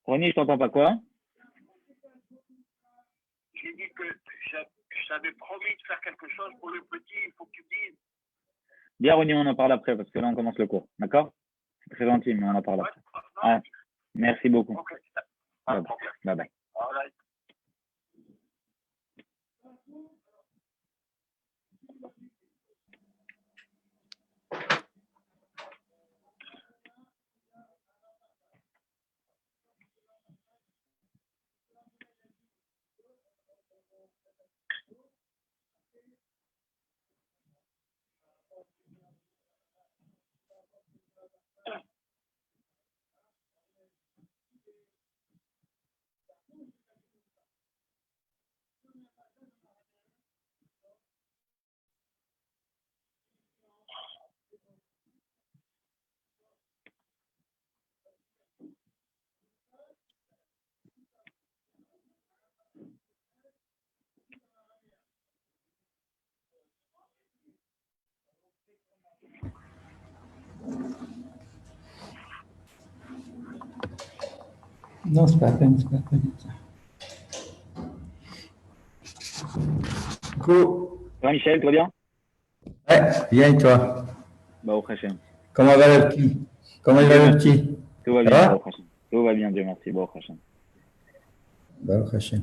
Ronnie, je t'entends pas quoi? J'ai dit que je t'avais promis de faire quelque chose pour le petit, il faut que tu dises. Bien, Ronnie, on en parle après parce que là, on commence le cours. D'accord? C'est très gentil, mais on en parle après. Ah, merci beaucoup. Ok, Bye bye. Bye. all right. Non, c'est pas la peine, c'est pas la peine. Coucou. Ça va, Michel, tout va bien? Ouais, bien et toi? Bah, au prochain. Comment va le petit? Comment il va le petit? Tout va Ça bien, va? bah, au prochain. Tout va bien, Dieu merci, bah, au prochain. Bah, au prochain.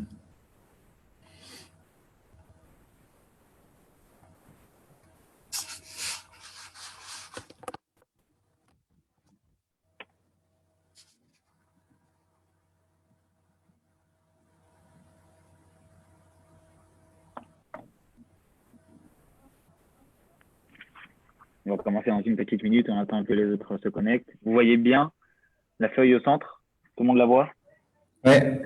On va commencer dans une petite minute, on attend que les autres se connectent. Vous voyez bien la feuille au centre? Tout le monde la voit? Ouais.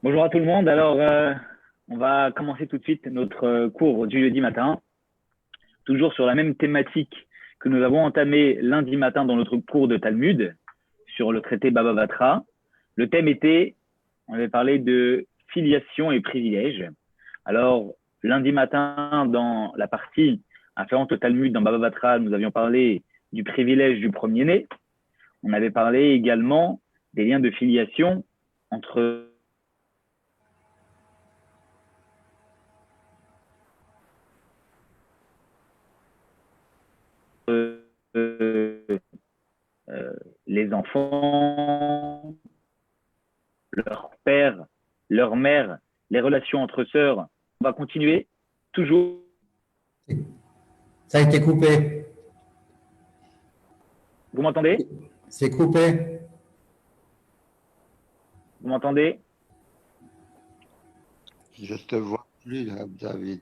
Bonjour à tout le monde. Alors, on va commencer tout de suite notre cours du jeudi matin, toujours sur la même thématique que nous avons entamé lundi matin dans notre cours de Talmud, sur le traité Baba Batra. Le thème était, on avait parlé de filiation et privilèges. Alors, lundi matin, dans la partie afférente au Talmud, dans Baba Batra, nous avions parlé du privilège du premier-né. On avait parlé également des liens de filiation entre les enfants, leur père, leur mère, les relations entre sœurs. On va continuer toujours. Ça a été coupé. Vous m'entendez? C'est coupé. Vous m'entendez? Je te vois plus là, David.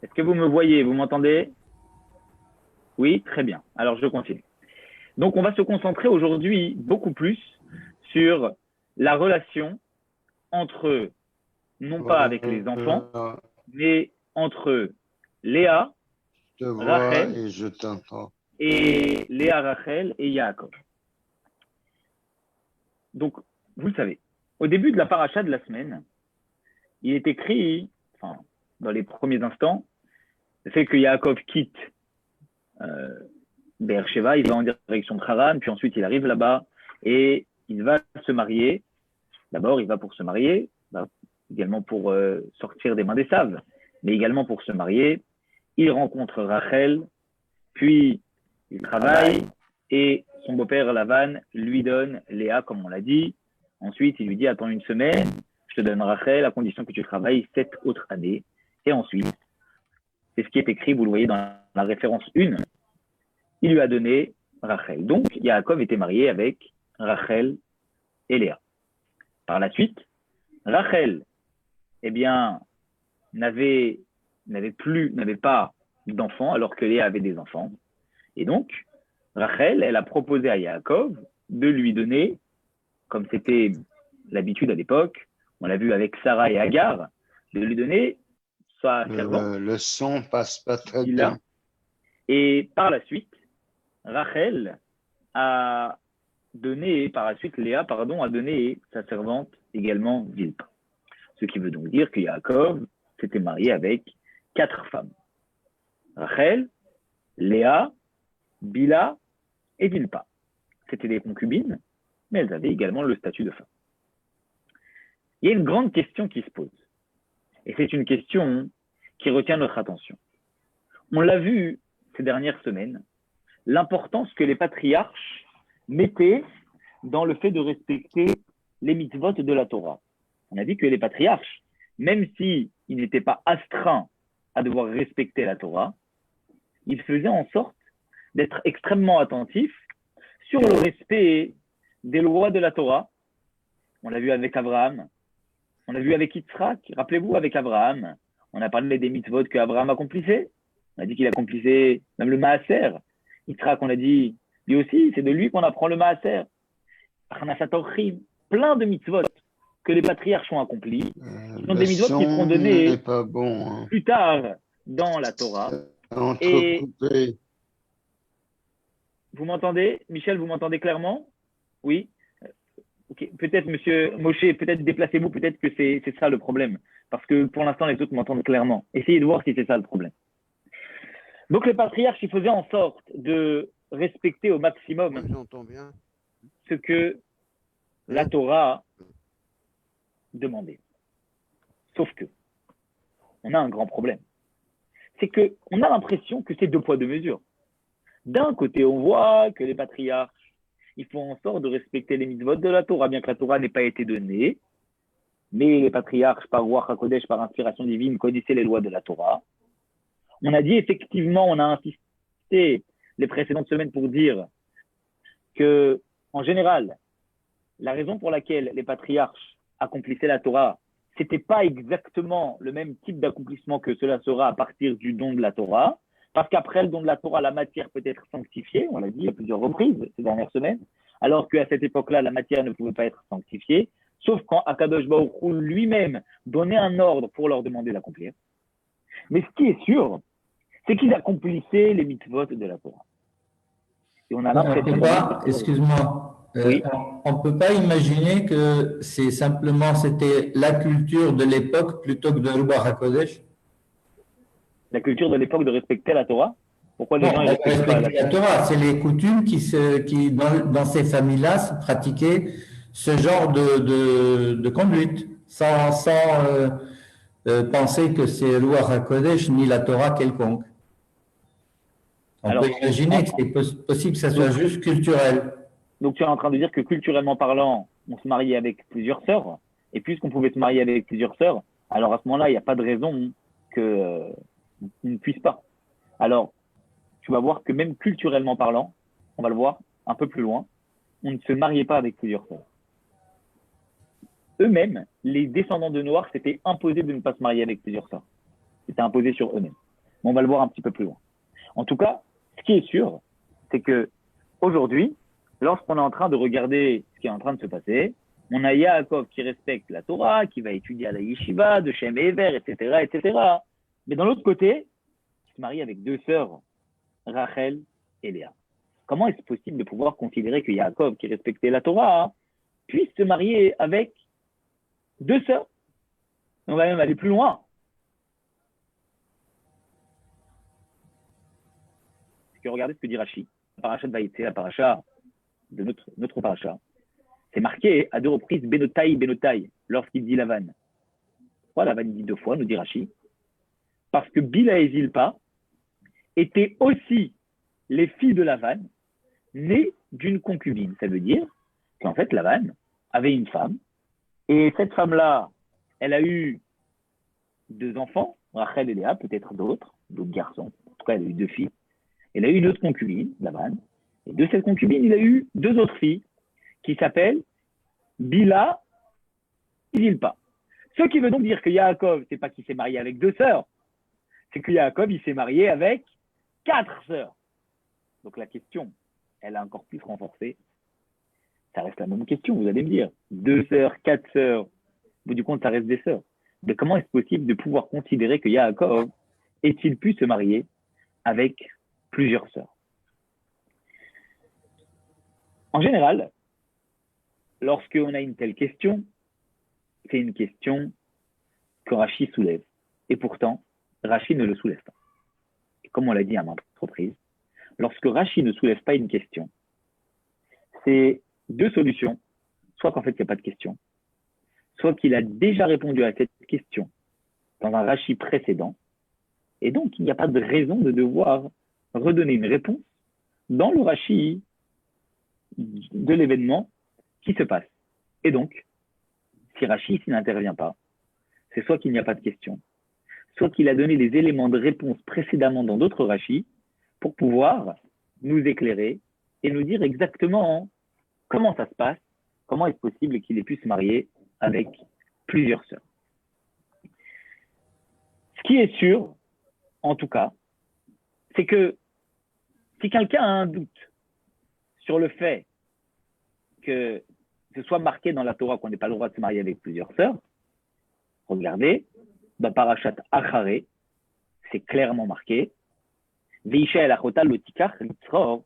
Est-ce que vous me voyez? Vous m'entendez? Oui, très bien. Alors, je continue. Donc, on va se concentrer aujourd'hui beaucoup plus sur la relation entre, non pas avec les enfants, mais entre Léa, Je te vois Rachel et je t'entends. et Léa, Rachel et Yaakov. Donc, vous le savez, au début de la paracha de la semaine, il est écrit, enfin, dans les premiers instants, le fait que Yaakov quitte Beersheva, il va en direction de Haran, puis ensuite il arrive là-bas et il va se marier. D'abord, il va pour se marier, va également pour sortir des mains des saves, mais également pour se marier. Il rencontre Rachel, puis il travaille et son beau-père Lavan lui donne Léa, comme on l'a dit. Ensuite, il lui dit, attends une semaine, je te donne Rachel à condition que tu travailles 7 autres années. Et ensuite, c'est ce qui est écrit, vous le voyez dans la référence 1, il lui a donné Rachel. Donc, Yaakov était marié avec Rachel et Léa. Par la suite, Rachel, eh bien, n'avait pas d'enfants alors que Léa avait des enfants. Et donc, Rachel, elle a proposé à Yaakov de lui donner, comme c'était l'habitude à l'époque, on l'a vu avec Sarah et Agar, de lui donner sa servante. Le son passe pas très Bilha. bien. Et par la suite, Rachel a donné, Léa, a donné sa servante également Zilpa. Ce qui veut donc dire que Yaakov s'était marié avec 4 femmes. Rachel, Léa, Bilha et Zilpa. C'était des concubines, mais elles avaient également le statut de femme. Il y a une grande question qui se pose. Et c'est une question qui retient notre attention. On l'a vu ces dernières semaines, l'importance que les patriarches mettaient dans le fait de respecter les mitzvot de la Torah. On a dit que les patriarches, même s'ils n'étaient pas astreints à devoir respecter la Torah, ils faisaient en sorte d'être extrêmement attentifs sur le respect des lois de la Torah. On l'a vu avec Abraham, on l'a vu avec Yitzhak. Rappelez-vous, avec Abraham, on a parlé des mitzvot qu'Abraham accomplissait. On a dit qu'il accomplissait même le maaser. Yitzhak, on a dit, lui aussi, c'est de lui qu'on apprend le maaser. Plein de mitzvot que les patriarches ont accomplis. Ce sont des mitzvot qui seront donnés pas bon, hein. plus tard dans la Torah. Entrecoupé. Vous m'entendez, Michel, vous m'entendez clairement? Oui. Okay. Peut-être, monsieur Moshe, peut-être déplacez-vous, peut-être que c'est ça le problème. Parce que pour l'instant, les autres m'entendent clairement. Essayez de voir si c'est ça le problème. Donc, les patriarches, ils faisaient en sorte de respecter au maximum Bien. ce que la Torah demandait. Sauf que, on a un grand problème. C'est qu'on a l'impression que c'est 2 poids 2 mesures. D'un côté, on voit que les patriarches, ils font en sorte de respecter les mitzvot de la Torah, bien que la Torah n'ait pas été donnée. Mais les patriarches, par Ruach HaKodesh, par inspiration divine, connaissaient les lois de la Torah. On a dit, effectivement, on a insisté les précédentes semaines pour dire que, en général, la raison pour laquelle les patriarches accomplissaient la Torah, c'était pas exactement le même type d'accomplissement que cela sera à partir du don de la Torah. Parce qu'après le don de la Torah, la matière peut être sanctifiée, on l'a dit à plusieurs reprises ces dernières semaines, alors qu'à cette époque-là, la matière ne pouvait pas être sanctifiée, sauf quand Akadosh Baruch Hu lui-même donnait un ordre pour leur demander d'accomplir. Mais ce qui est sûr, c'est qu'ils accomplissaient les mitzvot de la Torah. Et on a l'impression... Excuse-moi, oui. on ne peut pas imaginer que c'était la culture de l'époque plutôt que de Ruach HaKodesh. La culture de l'époque de respecter la Torah? Pourquoi les gens ne respectent pas la Torah? C'est les coutumes qui dans ces quelques-là, se pratiquaient ce genre de conduite, sans penser que c'est Ruach HaKodesh ni la Torah quelconque. On peut imaginer que c'est possible que ça soit juste culturel. Donc tu es en train de dire que culturellement parlant, on se mariait avec plusieurs sœurs, et puisqu'on pouvait se marier avec plusieurs sœurs, alors à ce moment-là, il n'y a pas de raison que on ne puisse pas. Alors, tu vas voir que même culturellement parlant, on va le voir un peu plus loin, on ne se mariait pas avec plusieurs sœurs. Eux-mêmes, les descendants de Noach, c'était imposé de ne pas se marier avec plusieurs sœurs. C'était imposé sur eux-mêmes. Mais on va le voir un petit peu plus loin. En tout cas, ce qui est sûr, c'est que aujourd'hui, lorsqu'on est en train de regarder ce qui est en train de se passer, on a Yaakov qui respecte la Torah, qui va étudier à la yeshiva, de Shem et Ever, etc., etc. Mais d'un autre côté, il se marie avec 2 sœurs, Rachel et Léa. Comment est-ce possible de pouvoir considérer que Yaakov, qui respectait la Torah, puisse se marier avec 2 sœurs? On va même aller plus loin. Parce que regardez ce que dit Rashi. La paracha de Vaïté, la paracha de notre paracha. C'est marqué à 2 reprises Benotai, Benotai, lorsqu'il dit Lavan. Pourquoi Lavan dit 2 fois, nous dit Rashi? Parce que Bila et Zilpa étaient aussi les filles de Lavan, nées d'une concubine. Ça veut dire qu'en fait, Lavan avait une femme, et cette femme-là, elle a eu 2 enfants, Rachel et Léa, peut-être d'autres garçons. En tout cas, elle a eu 2 filles. Elle a eu une autre concubine, Lavan. Et de cette concubine, il a eu 2 autres filles qui s'appellent Bila et Zilpa. Ce qui veut donc dire que Yaakov, c'est pas qu'il s'est marié avec 2 sœurs, c'est que Yaakov, il s'est marié avec 4 sœurs. Donc la question, elle a encore plus renforcé. Ça reste la même question, vous allez me dire. 2 sœurs, 4 sœurs, au bout du compte, ça reste des sœurs. Mais comment est-ce possible de pouvoir considérer que Yaakov ait-il pu se marier avec plusieurs sœurs? En général, lorsqu'on a une telle question, c'est une question que Rashi soulève. Et pourtant, Rashi ne le soulève pas. Et comme on l'a dit à maintes reprises, lorsque Rashi ne soulève pas une question, c'est 2 solutions. Soit qu'en fait, il n'y a pas de question, soit qu'il a déjà répondu à cette question dans un Rashi précédent, et donc il n'y a pas de raison de devoir redonner une réponse dans le Rashi de l'événement qui se passe. Et donc, si Rashi ici n'intervient pas, c'est soit qu'il n'y a pas de question, soit qu'il a donné des éléments de réponse précédemment dans d'autres Rashi pour pouvoir nous éclairer et nous dire exactement comment ça se passe, comment est-ce possible qu'il ait pu se marier avec plusieurs sœurs. Ce qui est sûr, en tout cas, c'est que si quelqu'un a un doute sur le fait que ce soit marqué dans la Torah qu'on n'ait pas le droit de se marier avec plusieurs sœurs, regardez, dans Parashat Acharé, c'est clairement marqué, Veisha el achota lo tikach litzror,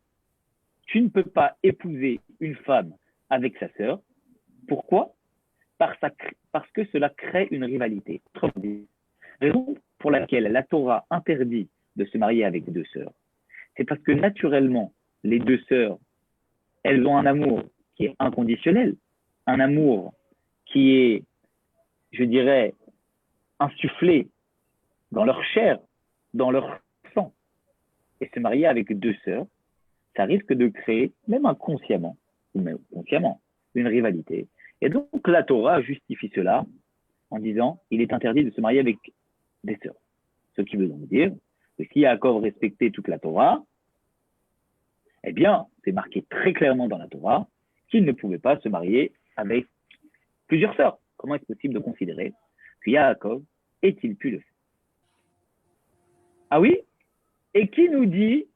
tu ne peux pas épouser une femme avec sa sœur. Pourquoi? Parce que cela crée une rivalité. Raison pour laquelle la Torah interdit de se marier avec 2 sœurs, c'est parce que naturellement, les 2 sœurs, elles ont un amour qui est inconditionnel, un amour qui est, je dirais, insufflé dans leur chair, dans leur sang. Et se marier avec 2 sœurs, ça risque de créer, même inconsciemment, ou même consciemment, une rivalité. Et donc la Torah justifie cela en disant il est interdit de se marier avec des sœurs. Ce qui veut donc dire que si Yaakov respectait toute la Torah, eh bien, c'est marqué très clairement dans la Torah qu'il ne pouvait pas se marier avec plusieurs sœurs. Comment est-ce possible de considérer que Yaakov ait-il pu le faire? Ah oui? Et qui nous dit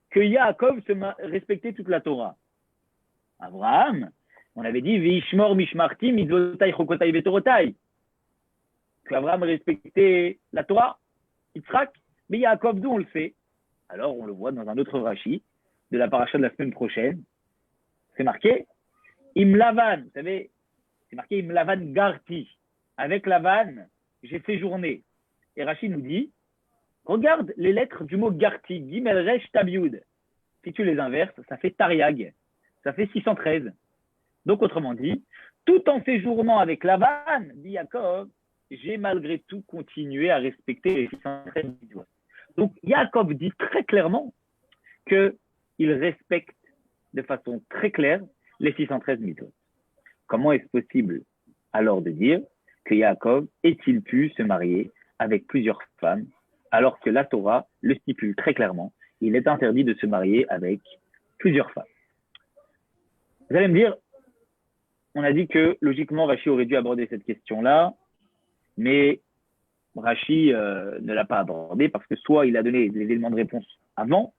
que Yaakov respectait toute la Torah? Abraham, on avait dit Vishmor mishmarti mitzvotai chokotai vetorotai. Que Abraham respectait la Torah, Yitzhak, mais Yaakov, d'où on le sait? Alors on le voit dans un autre Rashi de la paracha de la semaine prochaine. C'est marqué Imlavan, vous savez, c'est marqué Imlavan Garti. Avec Lavan, j'ai séjourné. Et Rashi nous dit, regarde les lettres du mot Garti, Gimel Resh Tabiud. Si tu les inverses, ça fait Tariag. Ça fait 613. Donc, autrement dit, tout en séjournant avec Lavan, dit Yaakov, j'ai malgré tout continué à respecter les 613 mitzvot. Donc, Yaakov dit très clairement qu'il respecte de façon très claire les 613 mitzvot. Comment est-ce possible alors de dire que Yaakov ait-il pu se marier avec plusieurs femmes alors que la Torah le stipule très clairement, il est interdit de se marier avec plusieurs femmes. Vous allez me dire, on a dit que logiquement Rashi aurait dû aborder cette question-là, mais Rashi ne l'a pas abordé parce que soit il a donné les éléments de réponse avant,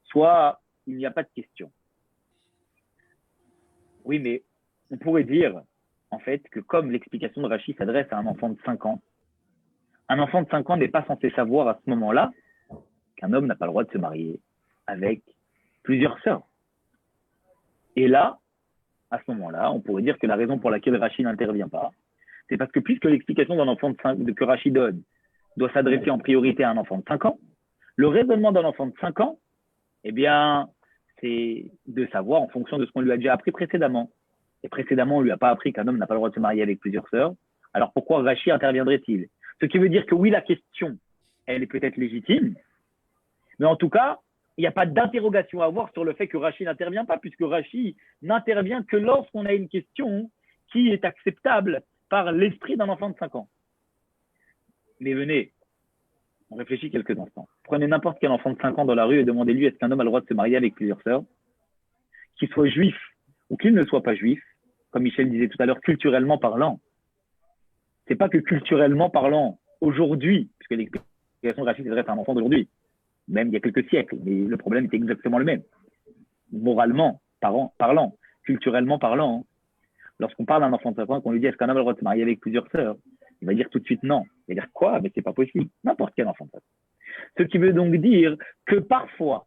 soit il n'y a pas de question. Oui, mais on pourrait dire en fait que comme l'explication de Rashi s'adresse à un enfant de 5 ans, un enfant de 5 ans n'est pas censé savoir à ce moment-là qu'un homme n'a pas le droit de se marier avec plusieurs sœurs. Et là, à ce moment-là, on pourrait dire que la raison pour laquelle Rashi n'intervient pas, c'est parce que puisque l'explication d'un enfant que Rashi donne doit s'adresser en priorité à un enfant de 5 ans, le raisonnement d'un enfant de 5 ans, eh bien, c'est de savoir en fonction de ce qu'on lui a déjà appris précédemment. Et précédemment, on ne lui a pas appris qu'un homme n'a pas le droit de se marier avec plusieurs sœurs. Alors pourquoi Rashi interviendrait-il? Ce qui veut dire que oui, la question, elle est peut-être légitime, mais en tout cas, il n'y a pas d'interrogation à avoir sur le fait que Rachi n'intervient pas, puisque Rachi n'intervient que lorsqu'on a une question qui est acceptable par l'esprit d'un enfant de 5 ans. Mais venez, on réfléchit quelques instants. Prenez n'importe quel enfant de 5 ans dans la rue et demandez-lui est-ce qu'un homme a le droit de se marier avec plusieurs sœurs, qu'il soit juif ou qu'il ne soit pas juif, comme Michel disait tout à l'heure, culturellement parlant. C'est pas que culturellement parlant, aujourd'hui, puisque l'explication de Rachid s'adresse à un enfant d'aujourd'hui, même il y a quelques siècles, mais le problème était exactement le même. Moralement parlant, culturellement parlant, lorsqu'on parle d'un enfant de 5 ans, qu'on lui dit est-ce qu'un homme a le droit de se marier avec plusieurs sœurs, il va dire tout de suite non. Il va dire quoi? Mais c'est pas possible. N'importe quel enfant de 5 ans. Ce qui veut donc dire que parfois,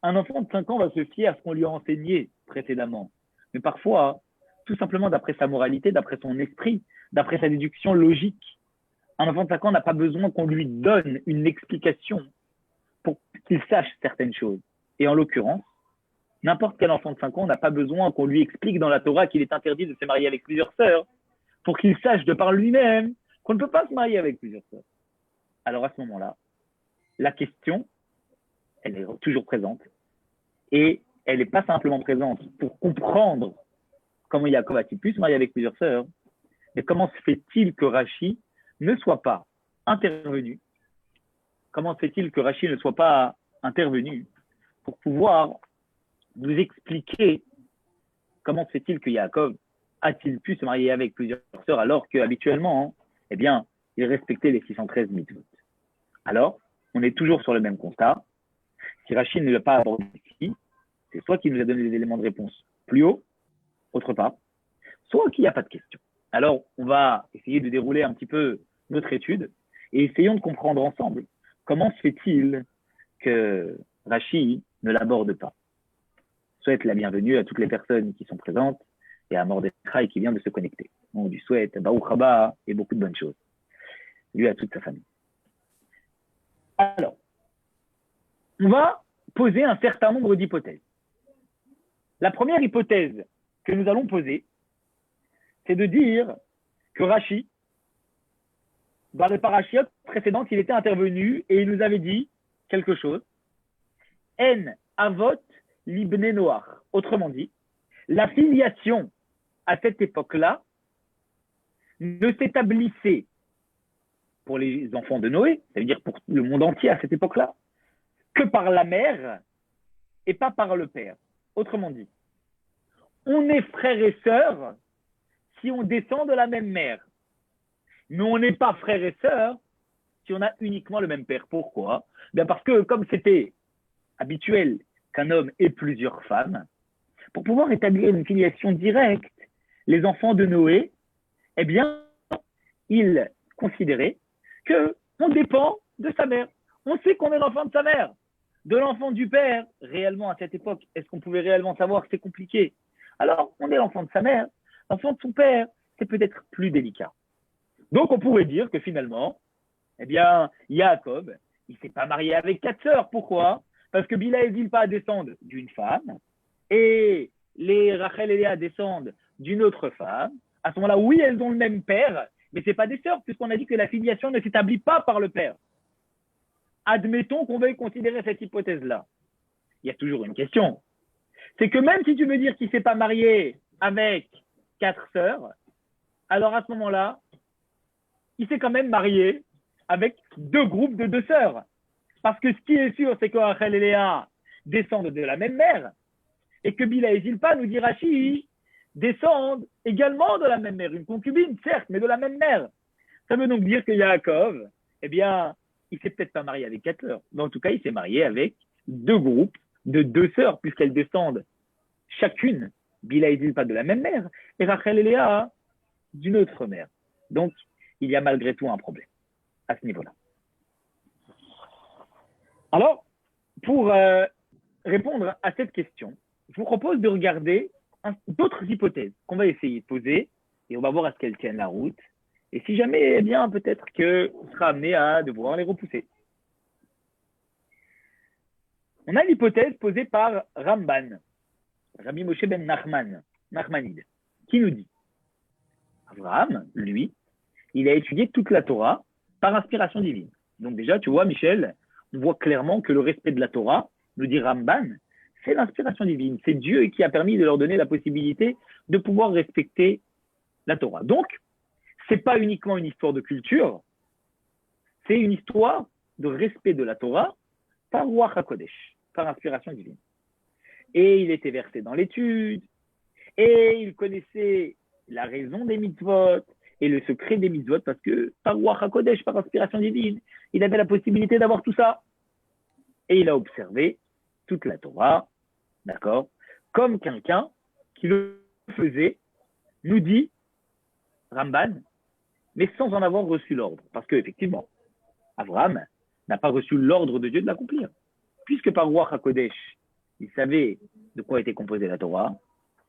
un enfant de 5 ans va se fier à ce qu'on lui a enseigné précédemment. Mais parfois, tout simplement d'après sa moralité, d'après son esprit, d'après sa déduction logique, un enfant de 5 ans n'a pas besoin qu'on lui donne une explication pour qu'il sache certaines choses. Et en l'occurrence, n'importe quel enfant de 5 ans n'a pas besoin qu'on lui explique dans la Torah qu'il est interdit de se marier avec plusieurs sœurs pour qu'il sache de par lui-même qu'on ne peut pas se marier avec plusieurs sœurs. Alors à ce moment-là, la question, elle est toujours présente. Et elle n'est pas simplement présente pour comprendre comment Yaakov a-t-il pu se marier avec plusieurs sœurs, mais comment se fait-il que Rachi ne soit pas intervenu? Comment se fait-il que Rachi ne soit pas intervenu pour pouvoir nous expliquer comment se fait-il que Yaakov a-t-il pu se marier avec plusieurs sœurs alors qu'habituellement, eh bien, il respectait les 613 mitzvot. Alors, on est toujours sur le même constat. Si Rachi ne l'a pas abordé ici, c'est soit qu'il nous a donné des éléments de réponse plus haut, autre part, soit qu'il n'y a pas de question. Alors, on va essayer de dérouler un petit peu notre étude et essayons de comprendre ensemble comment se fait-il que Rachi ne l'aborde pas. Souhaite la bienvenue à toutes les personnes qui sont présentes et à Mordechai qui vient de se connecter. On lui souhaite Baruch Haba et beaucoup de bonnes choses. Lui et à toute sa famille. Alors, on va poser un certain nombre d'hypothèses. La première hypothèse que nous allons poser, c'est de dire que Rachi, dans les parachiotes précédentes, il était intervenu et il nous avait dit quelque chose. En avot libne noach. Autrement dit, la filiation à cette époque-là ne s'établissait pour les enfants de Noé, ça veut dire pour le monde entier à cette époque-là, que par la mère et pas par le père. Autrement dit, on est frères et sœurs si on descend de la même mère. Mais on n'est pas frères et sœurs si on a uniquement le même père. Pourquoi? Bien parce que comme c'était habituel qu'un homme ait plusieurs femmes, pour pouvoir établir une filiation directe, les enfants de Noé, eh bien, ils considéraient qu'on dépend de sa mère. On sait qu'on est l'enfant de sa mère. De l'enfant du père, réellement à cette époque, est-ce qu'on pouvait réellement savoir? C'est compliqué. Alors, on est l'enfant de sa mère. L'enfant de son père, c'est peut-être plus délicat. Donc, on pourrait dire que finalement, eh bien, Yaakov, il ne s'est pas marié avec 4 sœurs. Pourquoi? Parce que Bila et Zilpa descendent d'une femme et les Rachel et Léa descendent d'une autre femme. À ce moment-là, oui, elles ont le même père, mais ce n'est pas des sœurs, puisqu'on a dit que la filiation ne s'établit pas par le père. Admettons qu'on veuille considérer cette hypothèse-là. Il y a toujours une question. C'est que même si tu veux dire qu'il ne s'est pas marié avec 4 sœurs, alors à ce moment-là, il s'est quand même marié avec 2 groupes de 2 sœurs. Parce que ce qui est sûr, c'est que Rachel et Léa descendent de la même mère, et que Bila et Zilpa, nous dit Rachi, descendent également de la même mère. Une concubine, certes, mais de la même mère. Ça veut donc dire que Yaakov, eh bien, il ne s'est peut-être pas marié avec 4 sœurs, mais en tout cas, il s'est marié avec 2 groupes de 2 sœurs, puisqu'elles descendent chacune, Bila et Zilpa, de la même mère, et Rachel et Léa d'une autre mère. Donc, il y a malgré tout un problème à ce niveau-là. Alors, pour répondre à cette question, je vous propose de regarder d'autres hypothèses qu'on va essayer de poser et on va voir à ce qu'elles tiennent la route. Et si jamais, eh bien, peut-être qu'on sera amené à devoir les repousser. On a l'hypothèse posée par Ramban, Rabbi Moshe ben Nachmanide, qui nous dit Abraham, lui, il a étudié toute la Torah par inspiration divine. Donc déjà, tu vois, Michel, on voit clairement que le respect de la Torah, nous dit Ramban, c'est l'inspiration divine. C'est Dieu qui a permis de leur donner la possibilité de pouvoir respecter la Torah. Donc, ce n'est pas uniquement une histoire de culture, c'est une histoire de respect de la Torah par Ruach HaKodesh, par inspiration divine. Et il était versé dans l'étude, et il connaissait la raison des mitzvot et le secret des mitzvot, parce que par Ruach HaKodesh, par inspiration divine, il avait la possibilité d'avoir tout ça. Et il a observé toute la Torah, d'accord, comme quelqu'un qui le faisait, nous dit Ramban, mais sans en avoir reçu l'ordre. Parce qu'effectivement, Abraham n'a pas reçu l'ordre de Dieu de l'accomplir. Puisque par Ruach HaKodesh, il savait de quoi était composée la Torah,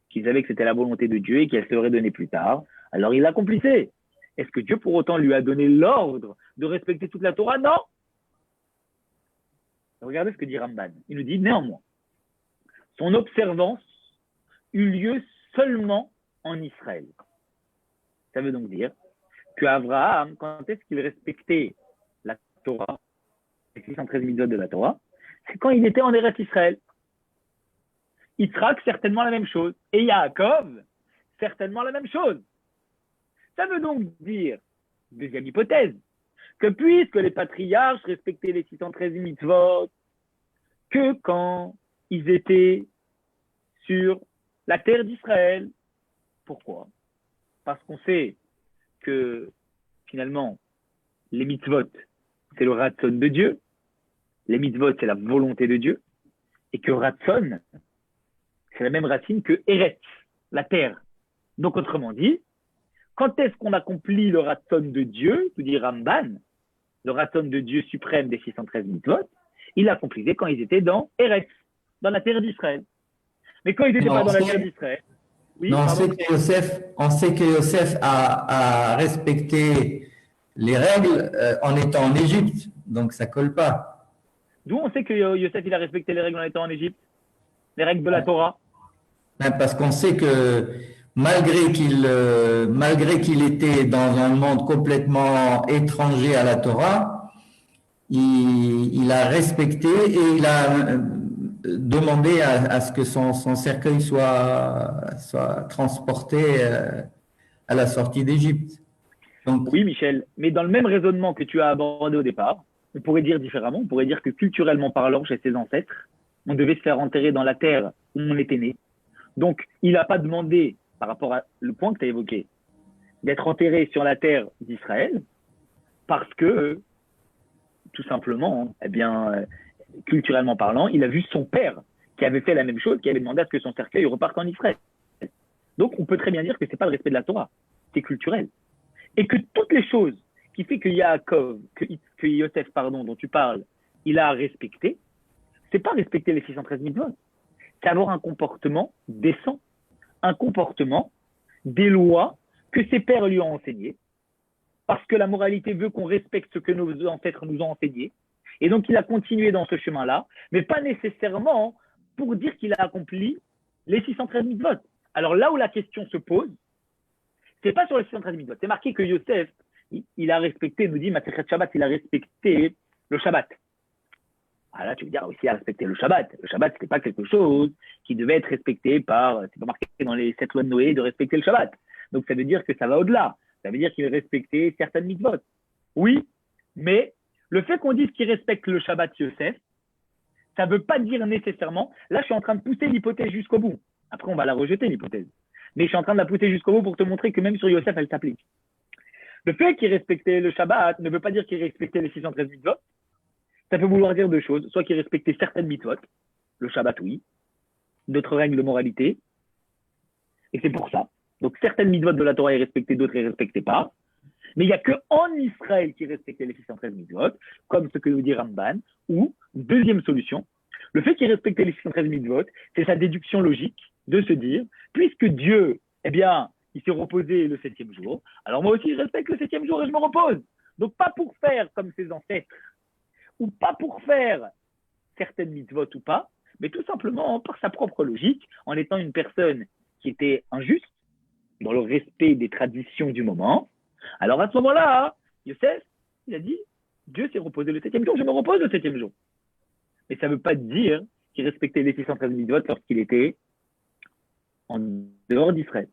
qu'il savait que c'était la volonté de Dieu et qu'elle serait donnée plus tard, alors il l'accomplissait. Est-ce que Dieu pour autant lui a donné l'ordre de respecter toute la Torah? Non. Regardez ce que dit Ramban. Il nous dit néanmoins, son observance eut lieu seulement en Israël. Ça veut donc dire qu'Abraham, quand est-ce qu'il respectait la Torah, les 613 mitzvot de la Torah, c'est quand il était en Eretz Israël. Yitzhak, certainement la même chose. Et Yaakov, certainement la même chose. Ça veut donc dire, deuxième hypothèse, que puisque les patriarches respectaient les 613 mitzvot, que quand ils étaient sur la terre d'Israël. Pourquoi? Parce qu'on sait que finalement, les mitzvot, c'est le ratson de Dieu, les mitzvot, c'est la volonté de Dieu, et que ratson, c'est la même racine que Eretz, la terre. Donc autrement dit, quand est-ce qu'on accomplit le ratson de Dieu, nous dit Ramban, le ratson de Dieu suprême des 613 mitzvot, il l'accomplissait quand ils étaient dans Eretz, dans la terre d'Israël. Mais quand ils n'étaient pas dans la terre d'Israël, oui, on sait que Yosef a respecté les règles en étant en Égypte, donc ça colle pas. D'où on sait que Yosef il a respecté les règles en étant en Égypte, les règles de la Torah. Parce qu'on sait que malgré qu'il était dans un monde complètement étranger à la Torah, il a respecté et il a demandé à ce que son cercueil soit transporté à la sortie d'Égypte. Donc, oui, Michel, mais dans le même raisonnement que tu as abordé au départ, on pourrait dire différemment, on pourrait dire que culturellement parlant, chez ses ancêtres, on devait se faire enterrer dans la terre où on était né. Donc, il n'a pas demandé, par rapport à le point que tu as évoqué, d'être enterré sur la terre d'Israël, parce que, tout simplement, eh bien, culturellement parlant, il a vu son père qui avait fait la même chose, qui avait demandé à ce que son cercueil reparte en Israël. Donc, on peut très bien dire que ce n'est pas le respect de la Torah, c'est culturel. Et que toutes les choses qui fait que Yaakov, que Yosef, pardon, dont tu parles, il a respecté, c'est pas respecter les 613 mitzvot, c'est avoir un comportement décent, un comportement des lois que ses pères lui ont enseignées, parce que la moralité veut qu'on respecte ce que nos ancêtres nous ont enseigné, et donc il a continué dans ce chemin-là, mais pas nécessairement pour dire qu'il a accompli les 613 mitzvot. Alors là où la question se pose, c'est pas sur les 613 mitzvot, c'est marqué que Yosef, il a respecté, nous dit Masechet Shabbat, il a respecté le Shabbat. Ah là, tu veux dire aussi à respecter le Shabbat. Le Shabbat, c'était pas quelque chose qui devait être respecté par, c'est pas marqué dans les 7 lois de Noé de respecter le Shabbat. Donc ça veut dire que ça va au-delà. Ça veut dire qu'il respectait certaines mitzvot. Oui, mais le fait qu'on dise qu'il respecte le Shabbat Yosef, ça veut pas dire nécessairement, là je suis en train de pousser l'hypothèse jusqu'au bout. Après on va la rejeter l'hypothèse. Mais je suis en train de la pousser jusqu'au bout pour te montrer que même sur Yosef, elle s'applique. Le fait qu'il respectait le Shabbat ne veut pas dire qu'il respectait les 613 mitzvot. Ça peut vouloir dire deux choses. Soit qu'il respectait certaines mitzvot, le Shabbat, oui, d'autres règles de moralité. Et c'est pour ça. Donc certaines mitzvot de la Torah est respectées, d'autres ne les respectaient pas. Mais il n'y a qu'en Israël qui respectait les 613 mitzvot, comme ce que nous dit Ramban. Ou, deuxième solution, le fait qu'il respectait les 613 mitzvot, c'est sa déduction logique de se dire, puisque Dieu, eh bien, il s'est reposé le 7e jour, alors moi aussi je respecte le 7e jour et je me repose. Donc pas pour faire comme ses ancêtres, ou pas pour faire certaines mitzvot ou pas, mais tout simplement par sa propre logique, en étant une personne qui était injuste, dans le respect des traditions du moment. Alors à ce moment-là, Yosef, Il a dit, Dieu s'est reposé le 7e jour, je me repose le 7e jour. Mais ça ne veut pas dire qu'il respectait les 613 mitzvot lorsqu'il était en dehors d'Israël.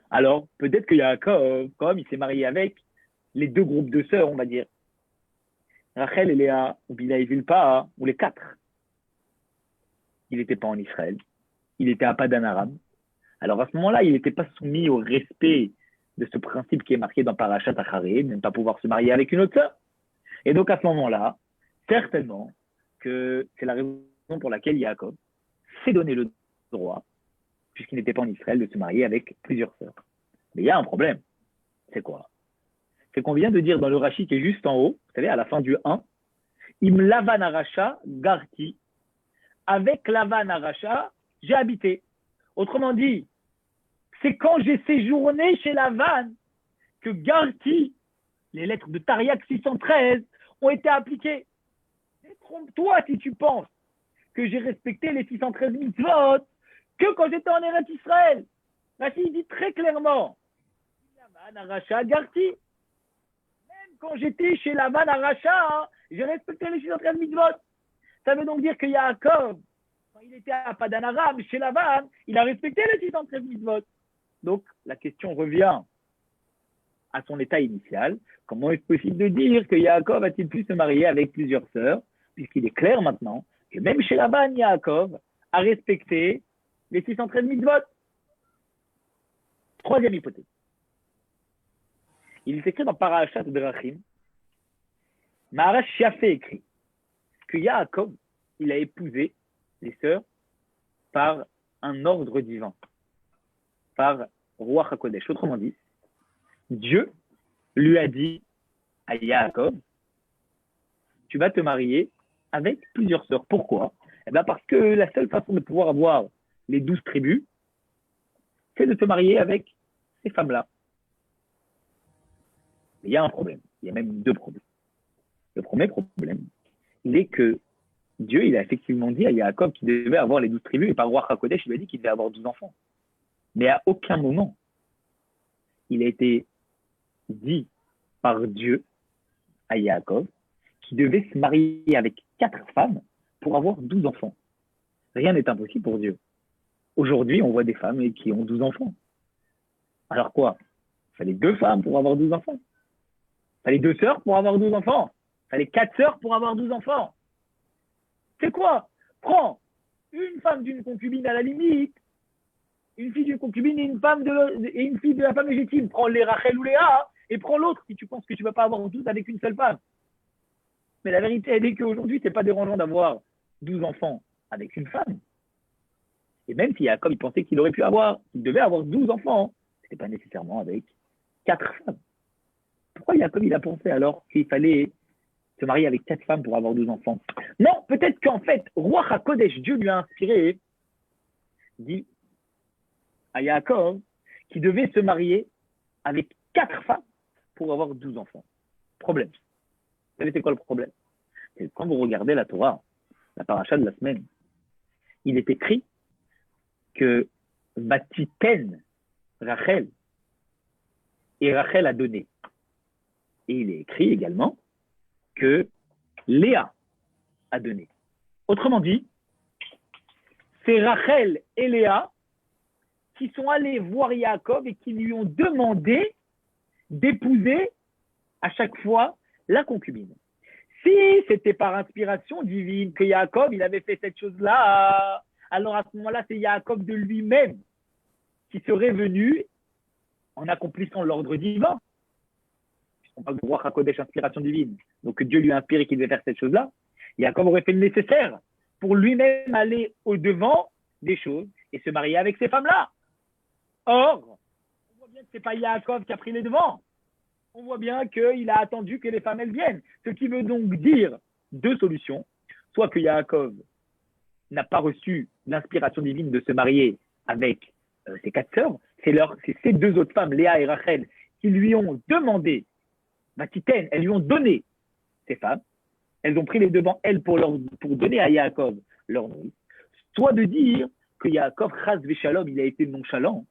Alors, peut-être qu'il y a comme il s'est marié avec les deux groupes de sœurs, on va dire. Rachel et Léa, ou Bila et Zilpa, ou les quatre. Il n'était pas en Israël. Il était à Padan Aram. Alors à ce moment-là, il n'était pas soumis au respect de ce principe qui est marqué dans Parashat Acharei, de ne pas pouvoir se marier avec une autre sœur. Et donc à ce moment-là, certainement que c'est la raison pour laquelle Yaakov s'est donné le droit, puisqu'il n'était pas en Israël, de se marier avec plusieurs sœurs. Mais il y a un problème. C'est quoi? C'est qu'on vient de dire dans le Rashi qui est juste en haut, vous savez, à la fin du 1, Im Lavan Aracha Garti. Avec Lavan Aracha, j'ai habité. Autrement dit, c'est quand j'ai séjourné chez Lavan que Garti, les lettres de Tariaq 613, ont été appliquées. Et trompe-toi si tu penses que j'ai respecté les 613 mitzvot que quand j'étais en Eretz Israël. Rashi dit très clairement, Lavan Aracha Garti. Même quand j'étais chez Lavan Aracha, j'ai respecté les 613 mitzvot. Ça veut donc dire que Yaakov, quand il était à Padan Aram, chez Lavan, il a respecté les 613 mitzvot. Donc, la question revient à son état initial. Comment est-ce possible de dire que Yaakov a-t-il pu se marier avec plusieurs sœurs, puisqu'il est clair maintenant que même chez Lavan, Yaakov a respecté les 613 mitzvot. Troisième hypothèse. Il est écrit dans Parashat Drachim, Maharash Shafé écrit que Yaakov, il a épousé les sœurs par un ordre divin, par Ruach HaKodesh. Autrement dit, Dieu lui a dit à Yaakov, tu vas te marier avec plusieurs sœurs. Pourquoi? Eh bien parce que la seule façon de pouvoir avoir les 12 tribus, c'est de te marier avec ces femmes-là. Mais il y a un problème, il y a même deux problèmes. Le premier problème, il est que Dieu, il a effectivement dit à Yaakov qu'il devait avoir les 12 tribus, et par Ruach HaKodesh, il lui a dit qu'il devait avoir 12 enfants. Mais à aucun moment, il a été dit par Dieu à Yaakov qu'il devait se marier avec 4 femmes pour avoir 12 enfants. Rien n'est impossible pour Dieu. Aujourd'hui, on voit des femmes qui ont 12 enfants. Alors quoi? Il fallait 2 femmes pour avoir 12 enfants. Il fallait 2 sœurs pour avoir 12 enfants. Il fallait 4 sœurs pour avoir 12 enfants. C'est quoi? Prends une femme d'une concubine à la limite, une fille d'une concubine et une fille de la femme légitime. Prends les Rachel ou Léa et prends l'autre si tu penses que tu ne vas pas avoir 12 avec une seule femme. Mais la vérité, elle est qu'aujourd'hui, ce n'est pas dérangeant d'avoir 12 enfants avec une femme. Et même si Jacob, il pensait qu'il devait avoir 12 enfants, ce n'était pas nécessairement avec 4 femmes. Pourquoi Jacob, il a pensé alors qu'il fallait se marier avec 4 femmes pour avoir 12 enfants? Non, peut-être qu'en fait, Ruach HaKodesh, Dieu lui a inspiré, dit à Yaakov qu'il devait se marier avec 4 femmes pour avoir 12 enfants. Problème. Vous savez c'est quoi le problème? C'est quand vous regardez la Torah, la paracha de la semaine, il est écrit que Vatiten Rachel, et Rachel a donné. Et il est écrit également que Léa a donné. Autrement dit, c'est Rachel et Léa qui sont allés voir Yaakov et qui lui ont demandé d'épouser à chaque fois la concubine. Si c'était par inspiration divine que Yaakov il avait fait cette chose-là, alors à ce moment-là, c'est Yaakov de lui-même qui serait venu en accomplissant l'ordre divin. On parle de Ruach HaKodesh, inspiration divine. Donc Dieu lui a inspiré qu'il devait faire cette chose-là. Yaakov aurait fait le nécessaire pour lui-même aller au-devant des choses et se marier avec ces femmes-là. Or, on voit bien que ce n'est pas Yaakov qui a pris les devants. On voit bien qu'il a attendu que les femmes elles viennent. Ce qui veut donc dire 2 solutions. Soit que Yaakov n'a pas reçu l'inspiration divine de se marier avec ses 4 sœurs. C'est ces 2 autres femmes, Léa et Rachel, qui lui ont demandé, Vatiten, elles lui ont donné ces femmes. Elles ont pris les devants, elles, pour donner à Yaakov leur nourrice. Soit de dire que Yaakov, chas v'shalom, il a été nonchalant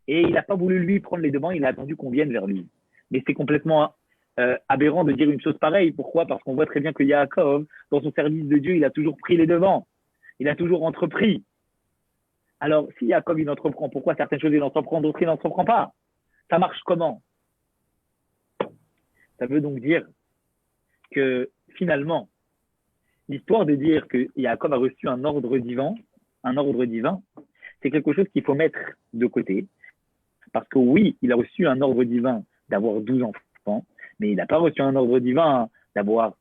et il n'a pas voulu lui prendre les devants, il a attendu qu'on vienne vers lui. Mais c'est complètement aberrant de dire une chose pareille. Pourquoi? Parce qu'on voit très bien que Yaakov, dans son service de Dieu, il a toujours pris les devants. Il a toujours entrepris. Alors, si Yaakov, il entreprend, pourquoi certaines choses, il entreprend, d'autres, il n'entreprend pas? Ça marche comment? Ça veut donc dire que, finalement, l'histoire de dire que Yaakov a reçu un ordre divin, c'est quelque chose qu'il faut mettre de côté. Parce que oui, il a reçu un ordre divin d'avoir 12 enfants, mais il n'a pas reçu un ordre divin d'avoir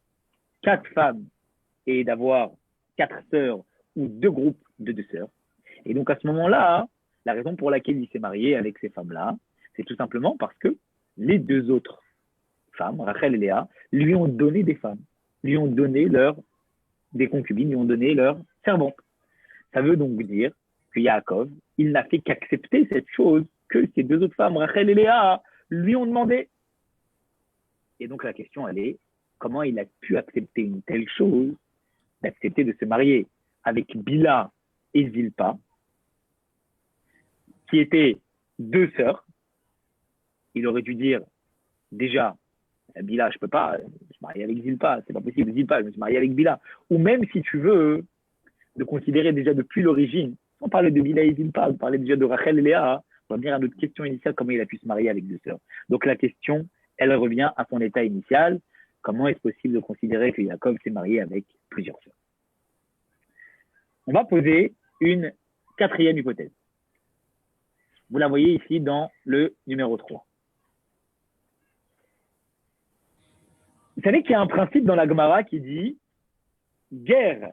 4 femmes et d'avoir 4 sœurs ou 2 groupes de 2 sœurs. Et donc à ce moment-là, la raison pour laquelle il s'est marié avec ces femmes-là, c'est tout simplement parce que les 2 autres femmes, Rachel et Léa, lui ont donné des femmes, lui ont donné des concubines, lui ont donné leurs servantes. Ça veut donc dire que Yaakov, il n'a fait qu'accepter cette chose que ces 2 autres femmes, Rachel et Léa, lui ont demandé. Et donc la question, elle est, comment il a pu accepter une telle chose, d'accepter de se marier avec Bila et Zilpa, qui étaient 2 sœurs. Il aurait dû dire, déjà, Bila, je peux pas, je me suis marié avec Zilpa, c'est pas possible, Zilpa, je me suis marié avec Bila. Ou même si tu veux, de considérer déjà depuis l'origine, sans parler de Bila et Zilpa, on parlait déjà de Rachel et Léa, on va venir à notre question initiale, comment il a pu se marier avec 2 sœurs. Donc la question, elle revient à son état initial, comment est-ce possible de considérer que Yaakov s'est marié avec plusieurs sœurs? On va poser une 4e hypothèse. Vous la voyez ici dans le numéro 3. Vous savez qu'il y a un principe dans la Gemara qui dit guerre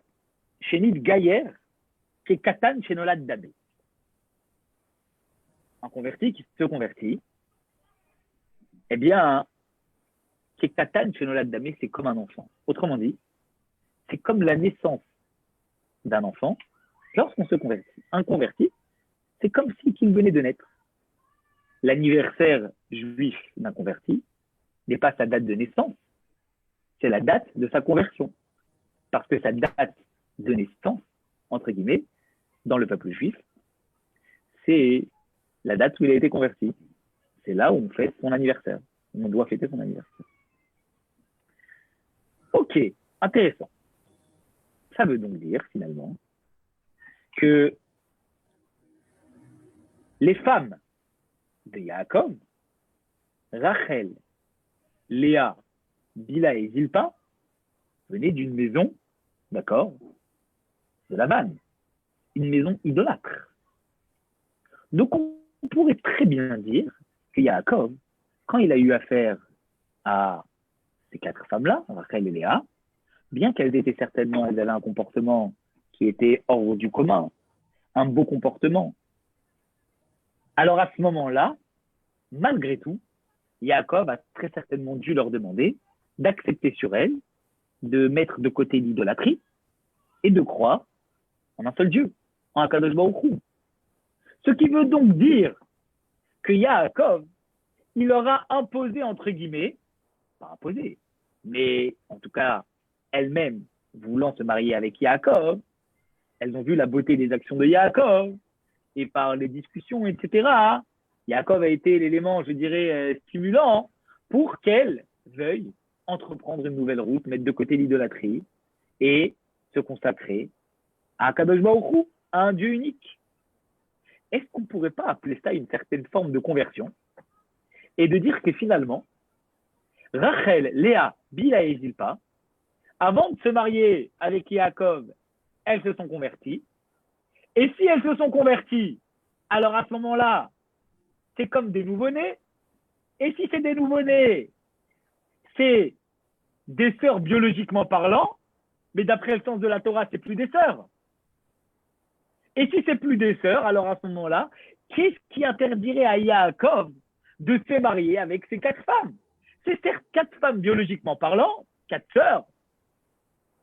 chénit gayer qui est katan chénolad dabé. Un converti qui se convertit, eh bien, qui est katan chénolad dabé, c'est comme un enfant. Autrement dit, c'est comme la naissance d'un enfant lorsqu'on se convertit. Un converti, c'est comme s'il venait de naître. L'anniversaire juif d'un converti n'est pas sa date de naissance, c'est la date de sa conversion. Parce que sa date de naissance, entre guillemets, dans le peuple juif, c'est la date où il a été converti. C'est là où on fête son anniversaire. On doit fêter son anniversaire. Ok, intéressant. Ça veut donc dire, finalement, que les femmes de Yaakov, Rachel, Léa, Bila et Zilpa, venaient d'une maison, d'accord, de Laban, une maison idolâtre. Donc on pourrait très bien dire que Yaakov, quand il a eu affaire à ces 4 femmes-là, Rachel et Léa, bien qu'elles étaient certainement, elles avaient un comportement qui était hors du commun, un beau comportement. Alors à ce moment-là, malgré tout, Yaakov a très certainement dû leur demander d'accepter sur elles, de mettre de côté l'idolâtrie et de croire en un seul Dieu, en Akadosh Baruch Hu. Ce qui veut donc dire que Yaakov, il leur a imposé, entre guillemets, pas imposé, mais en tout cas, elles-mêmes, voulant se marier avec Yaakov, elles ont vu la beauté des actions de Yaakov, et par les discussions, etc., Yaakov a été l'élément, je dirais, stimulant pour qu'elles veuillent entreprendre une nouvelle route, mettre de côté l'idolâtrie et se consacrer à Akadosh Baruch Hu, à un Dieu unique. Est-ce qu'on ne pourrait pas appeler ça une certaine forme de conversion et de dire que finalement, Rachel, Léa, Bila et Zilpa, avant de se marier avec Yaakov, elles se sont converties. Et si elles se sont converties, alors à ce moment-là, c'est comme des nouveau-nés. Et si c'est des nouveau-nés, c'est des sœurs biologiquement parlant, mais d'après le sens de la Torah, c'est plus des sœurs. Et si c'est plus des sœurs, alors à ce moment-là, qu'est-ce qui interdirait à Yaakov de se marier avec ces 4 femmes? C'est certes 4 femmes biologiquement parlant, 4 sœurs,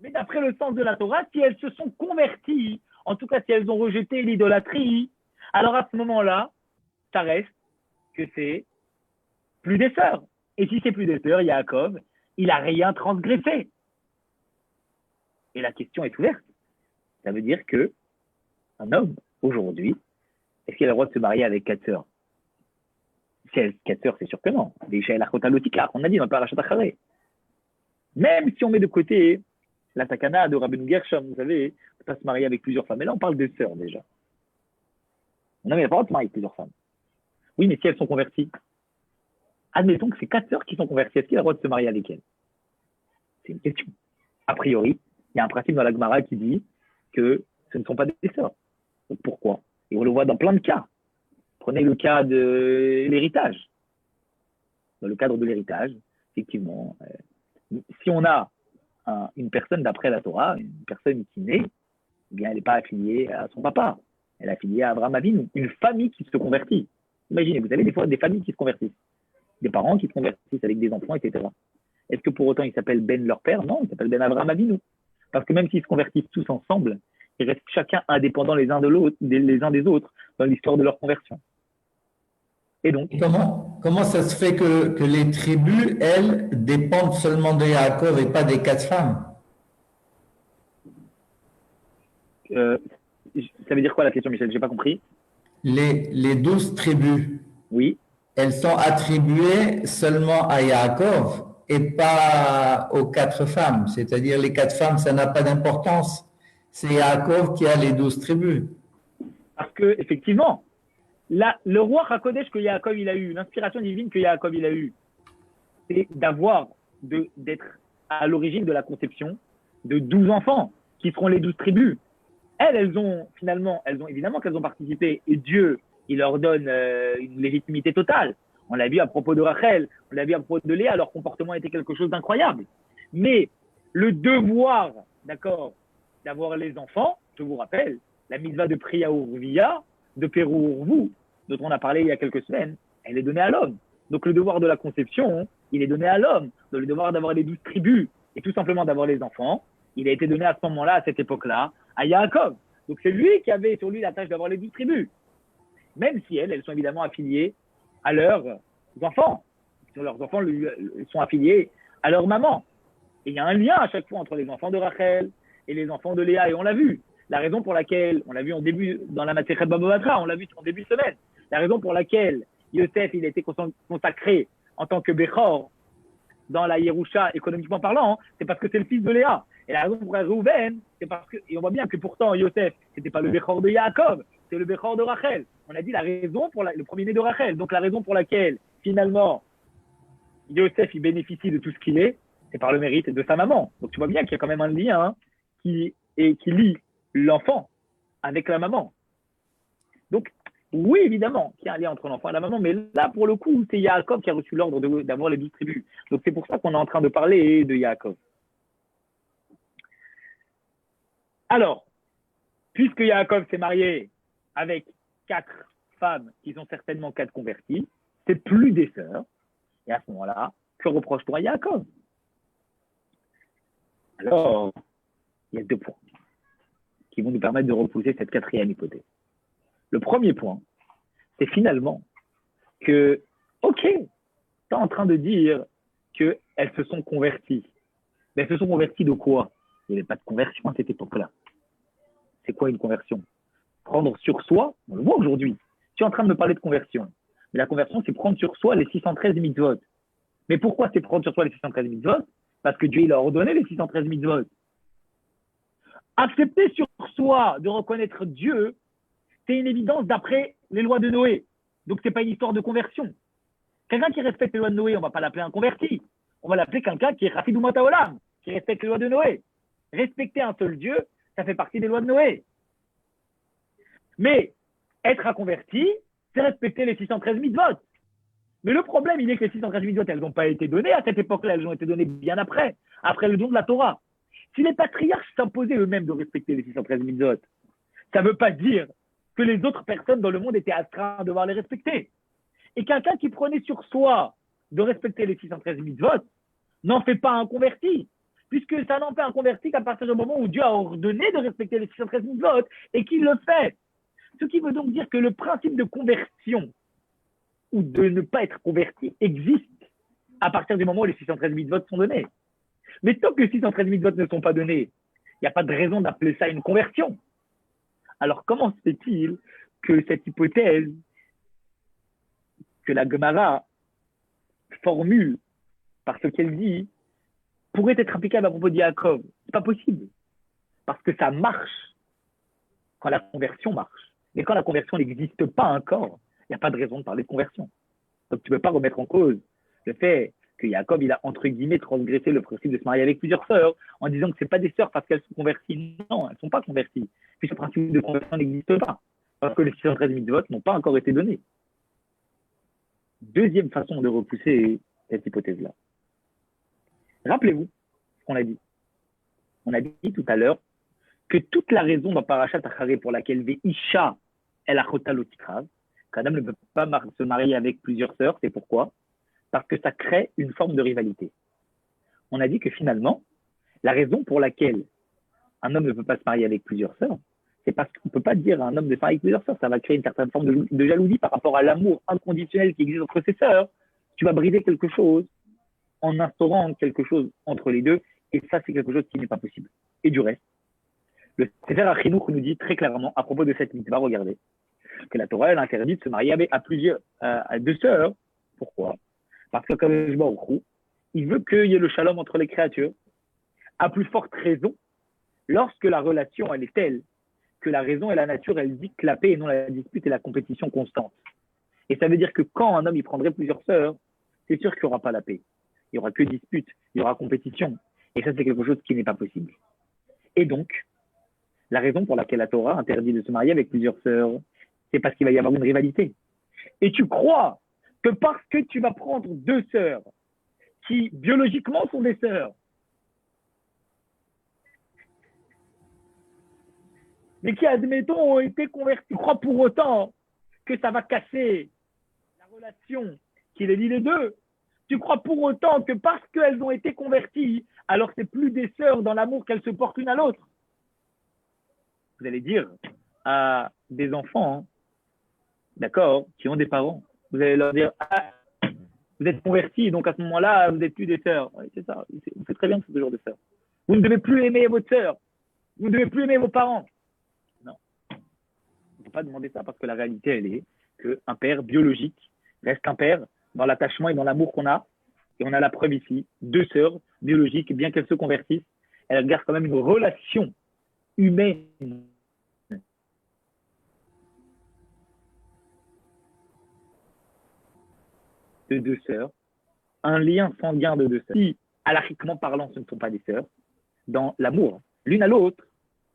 mais d'après le sens de la Torah, si elles se sont converties, en tout cas si elles ont rejeté l'idolâtrie, alors à ce moment-là, ça reste que c'est plus des sœurs. Et si c'est plus des sœurs, Yaakov, il n'a rien transgressé. Et la question est ouverte. Ça veut dire que un homme, aujourd'hui, est-ce qu'il a le droit de se marier avec 4 sœurs? Si elles 4 sœurs, c'est sûr que non. Les Shaelachot Alotikar, on a dit dans le Parashat Acharé. Même si on met de côté la takana de Rabbeinu Gershom, vous savez, on peut pas se marier avec plusieurs femmes. Mais là, on parle des sœurs déjà. Non, mais il n'y a pas le droit de se marier avec plusieurs femmes. Oui, mais si elles sont converties, admettons que c'est 4 sœurs qui sont converties, est-ce qu'il a le droit de se marier avec elles? C'est une question. A priori, il y a un principe dans la Gemara qui dit que ce ne sont pas des sœurs. Donc pourquoi? Et on le voit dans plein de cas. Prenez le cas de l'héritage. Dans le cadre de l'héritage, effectivement, si on a une personne d'après la Torah, une personne qui naît, eh bien, elle n'est pas affiliée à son papa. Elle est affiliée à Abraham Avinu, une famille qui se convertit. Imaginez, vous avez des fois des familles qui se convertissent, des parents qui se convertissent avec des enfants, etc. Est-ce que pour autant ils s'appellent Ben leur père? Non, ils s'appellent Ben Abraham Avinu. Parce que même s'ils se convertissent tous ensemble, ils restent chacun indépendants les uns des autres dans l'histoire de leur conversion. Et donc, comment ça se fait que les tribus, elles, dépendent seulement de Yaakov et pas des 4 femmes? Ça veut dire quoi la question, Michel? J'ai pas compris. Les 12 tribus, Oui. elles sont attribuées seulement à Yaakov et pas aux 4 femmes. C'est-à-dire les 4 femmes, ça n'a pas d'importance. C'est Yaakov qui a les 12 tribus. Parce que, effectivement, le roi Hakodesh que Yaakov il a eu, l'inspiration divine que Yaakov il a eue, c'est d'être à l'origine de la conception de 12 enfants qui seront les 12 tribus. Elles ont évidemment qu'elles ont participé et Dieu, il leur donne une légitimité totale. On l'a vu à propos de Rachel, on l'a vu à propos de Léa, leur comportement était quelque chose d'incroyable. Mais le devoir, d'accord, d'avoir les enfants, je vous rappelle, la mitzvah de Priya Urvia, de Pérou Urvu, dont on a parlé il y a quelques semaines, elle est donnée à l'homme. Donc le devoir de la conception, il est donné à l'homme. Donc le devoir d'avoir les 12 tribus et tout simplement d'avoir les enfants, il a été donné à ce moment-là, à cette époque-là, à Yaakov. Donc c'est lui qui avait sur lui la tâche d'avoir les 12 tribus. Même si elles sont évidemment affiliées à leurs enfants. Leurs enfants sont affiliés à leur maman. Et il y a un lien à chaque fois entre les enfants de Rachel et les enfants de Léa. Et on l'a vu. La raison pour laquelle, on l'a vu dans la Masechet Baba Batra, on l'a vu en début de semaine. La raison pour laquelle Yosef, il a été consacré en tant que Bechor dans la Yerusha, économiquement parlant, c'est parce que c'est le fils de Léa. Et la raison pour Reuven, c'est parce que, et on voit bien que pourtant Yosef, c'était pas le Bechor de Yaakov, c'est le Bechor de Rachel. On a dit la raison pour le premier-né de Rachel. Donc la raison pour laquelle, finalement, Yosef, il bénéficie de tout ce qu'il est, c'est par le mérite de sa maman. Donc tu vois bien qu'il y a quand même un lien qui lie l'enfant avec la maman. Donc, oui, évidemment, qu'il y a un lien entre l'enfant et la maman, mais là, pour le coup, c'est Yaakov qui a reçu l'ordre d'avoir les 12 tribus. Donc, c'est pour ça qu'on est en train de parler de Yaakov. Alors, puisque Yaakov s'est marié avec 4 femmes qui sont certainement 4 converties, c'est plus des sœurs. Et à ce moment-là, que reproche-t-on à Yaakov? Alors, il y a 2 points qui vont nous permettre de repousser cette 4e hypothèse. Le premier point, c'est finalement que, ok, tu es en train de dire qu'elles se sont converties. Mais elles se sont converties de quoi? Il n'y avait pas de conversion à cette époque-là. C'est quoi une conversion? Prendre sur soi, on le voit aujourd'hui. Tu es en train de me parler de conversion. Mais la conversion, c'est prendre sur soi les 613 mitzvot. Mais pourquoi c'est prendre sur soi les 613 mitzvot? Parce que Dieu, il a ordonné les 613 mitzvot. Accepter sur soi de reconnaître Dieu, c'est une évidence d'après les lois de Noé. Donc, ce n'est pas une histoire de conversion. Quelqu'un qui respecte les lois de Noé, on ne va pas l'appeler un converti. On va l'appeler quelqu'un qui est Rafidou Mataolam, qui respecte les lois de Noé. Respecter un seul Dieu, ça fait partie des lois de Noé. Mais être un converti, c'est respecter les 613 mitzvot. Mais le problème, il est que les 613 mitzvot, elles n'ont pas été données à cette époque-là, elles ont été données bien après le don de la Torah. Si les patriarches s'imposaient eux-mêmes de respecter les 613 mitzvot, ça ne veut pas dire que les autres personnes dans le monde étaient astreintes à devoir les respecter. Et quelqu'un qui prenait sur soi de respecter les 613 mitzvot n'en fait pas un converti, puisque ça n'en fait un converti qu'à partir du moment où Dieu a ordonné de respecter les 613 mitzvot et qu'il le fait. Ce qui veut donc dire que le principe de conversion ou de ne pas être converti existe à partir du moment où les 613 mitzvot sont donnés. Mais tant que les 613 mitzvot ne sont pas donnés, il n'y a pas de raison d'appeler ça une conversion. Alors comment se fait-il que cette hypothèse que la Gemara formule par ce qu'elle dit pourrait être applicable à propos de Yaakov. C'est pas possible. Parce que ça marche quand la conversion marche. Mais quand la conversion n'existe pas encore, il n'y a pas de raison de parler de conversion. Donc tu ne peux pas remettre en cause le fait que Yaakov, il a entre guillemets transgressé le principe de se marier avec plusieurs sœurs en disant que ce n'est pas des sœurs parce qu'elles sont converties. Non, elles ne sont pas converties. Puis ce principe de conversion n'existe pas. Parce que les 613 mitzvot n'ont pas encore été donnés. Deuxième façon de repousser cette hypothèse-là. Rappelez-vous ce qu'on a dit. On a dit tout à l'heure que toute la raison dans Parashat Acharé pour laquelle Ve'isha el achota lo tikrav, qu'un homme ne peut pas se marier avec plusieurs sœurs, c'est pourquoi? Parce que ça crée une forme de rivalité. On a dit que finalement, la raison pour laquelle un homme ne peut pas se marier avec plusieurs sœurs, c'est parce qu'on ne peut pas dire à un homme de se marier avec plusieurs sœurs. Ça va créer une certaine forme de jalousie par rapport à l'amour inconditionnel qui existe entre ses sœurs. Tu vas briser quelque chose en instaurant quelque chose entre les deux, et ça, c'est quelque chose qui n'est pas possible. Et du reste, le Sefer HaChinuch nous dit très clairement, à propos de cette mitzvah, regardez, que la Torah, elle interdit de se marier à deux sœurs. Pourquoi? Parce que comme je vois il veut qu'il y ait le shalom entre les créatures. À plus forte raison, lorsque la relation, elle est telle que la raison et la nature, elles dictent la paix et non la dispute et la compétition constante. Et ça veut dire que quand un homme, il prendrait plusieurs sœurs, c'est sûr qu'il n'y aura pas la paix. Il n'y aura que dispute, il y aura compétition. Et ça, c'est quelque chose qui n'est pas possible. Et donc, la raison pour laquelle la Torah interdit de se marier avec plusieurs sœurs, c'est parce qu'il va y avoir une rivalité. Et tu crois que parce que tu vas prendre deux sœurs qui, biologiquement, sont des sœurs, mais qui, admettons, ont été converties, tu crois pour autant que ça va casser la relation qui les lie les deux? Tu crois pour autant que parce qu'elles ont été converties, alors c'est plus des sœurs dans l'amour qu'elles se portent l'une à l'autre? Vous allez dire à des enfants, d'accord, qui ont des parents, vous allez leur dire, ah, vous êtes convertis, donc à ce moment-là, vous n'êtes plus des sœurs. Oui, c'est ça, vous faites très bien que c'est ce genre de sœurs. Vous ne devez plus aimer votre sœur, vous ne devez plus aimer vos parents. Non, on ne peut pas demander ça parce que la réalité, elle est qu'un père biologique reste un père dans l'attachement et dans l'amour qu'on a. Et on a la preuve ici, deux sœurs biologiques, bien qu'elles se convertissent, elles gardent quand même une relation humaine de deux sœurs, un lien sanguin de deux sœurs. Si, halakhiquement parlant, ce ne sont pas des sœurs, dans l'amour, l'une à l'autre,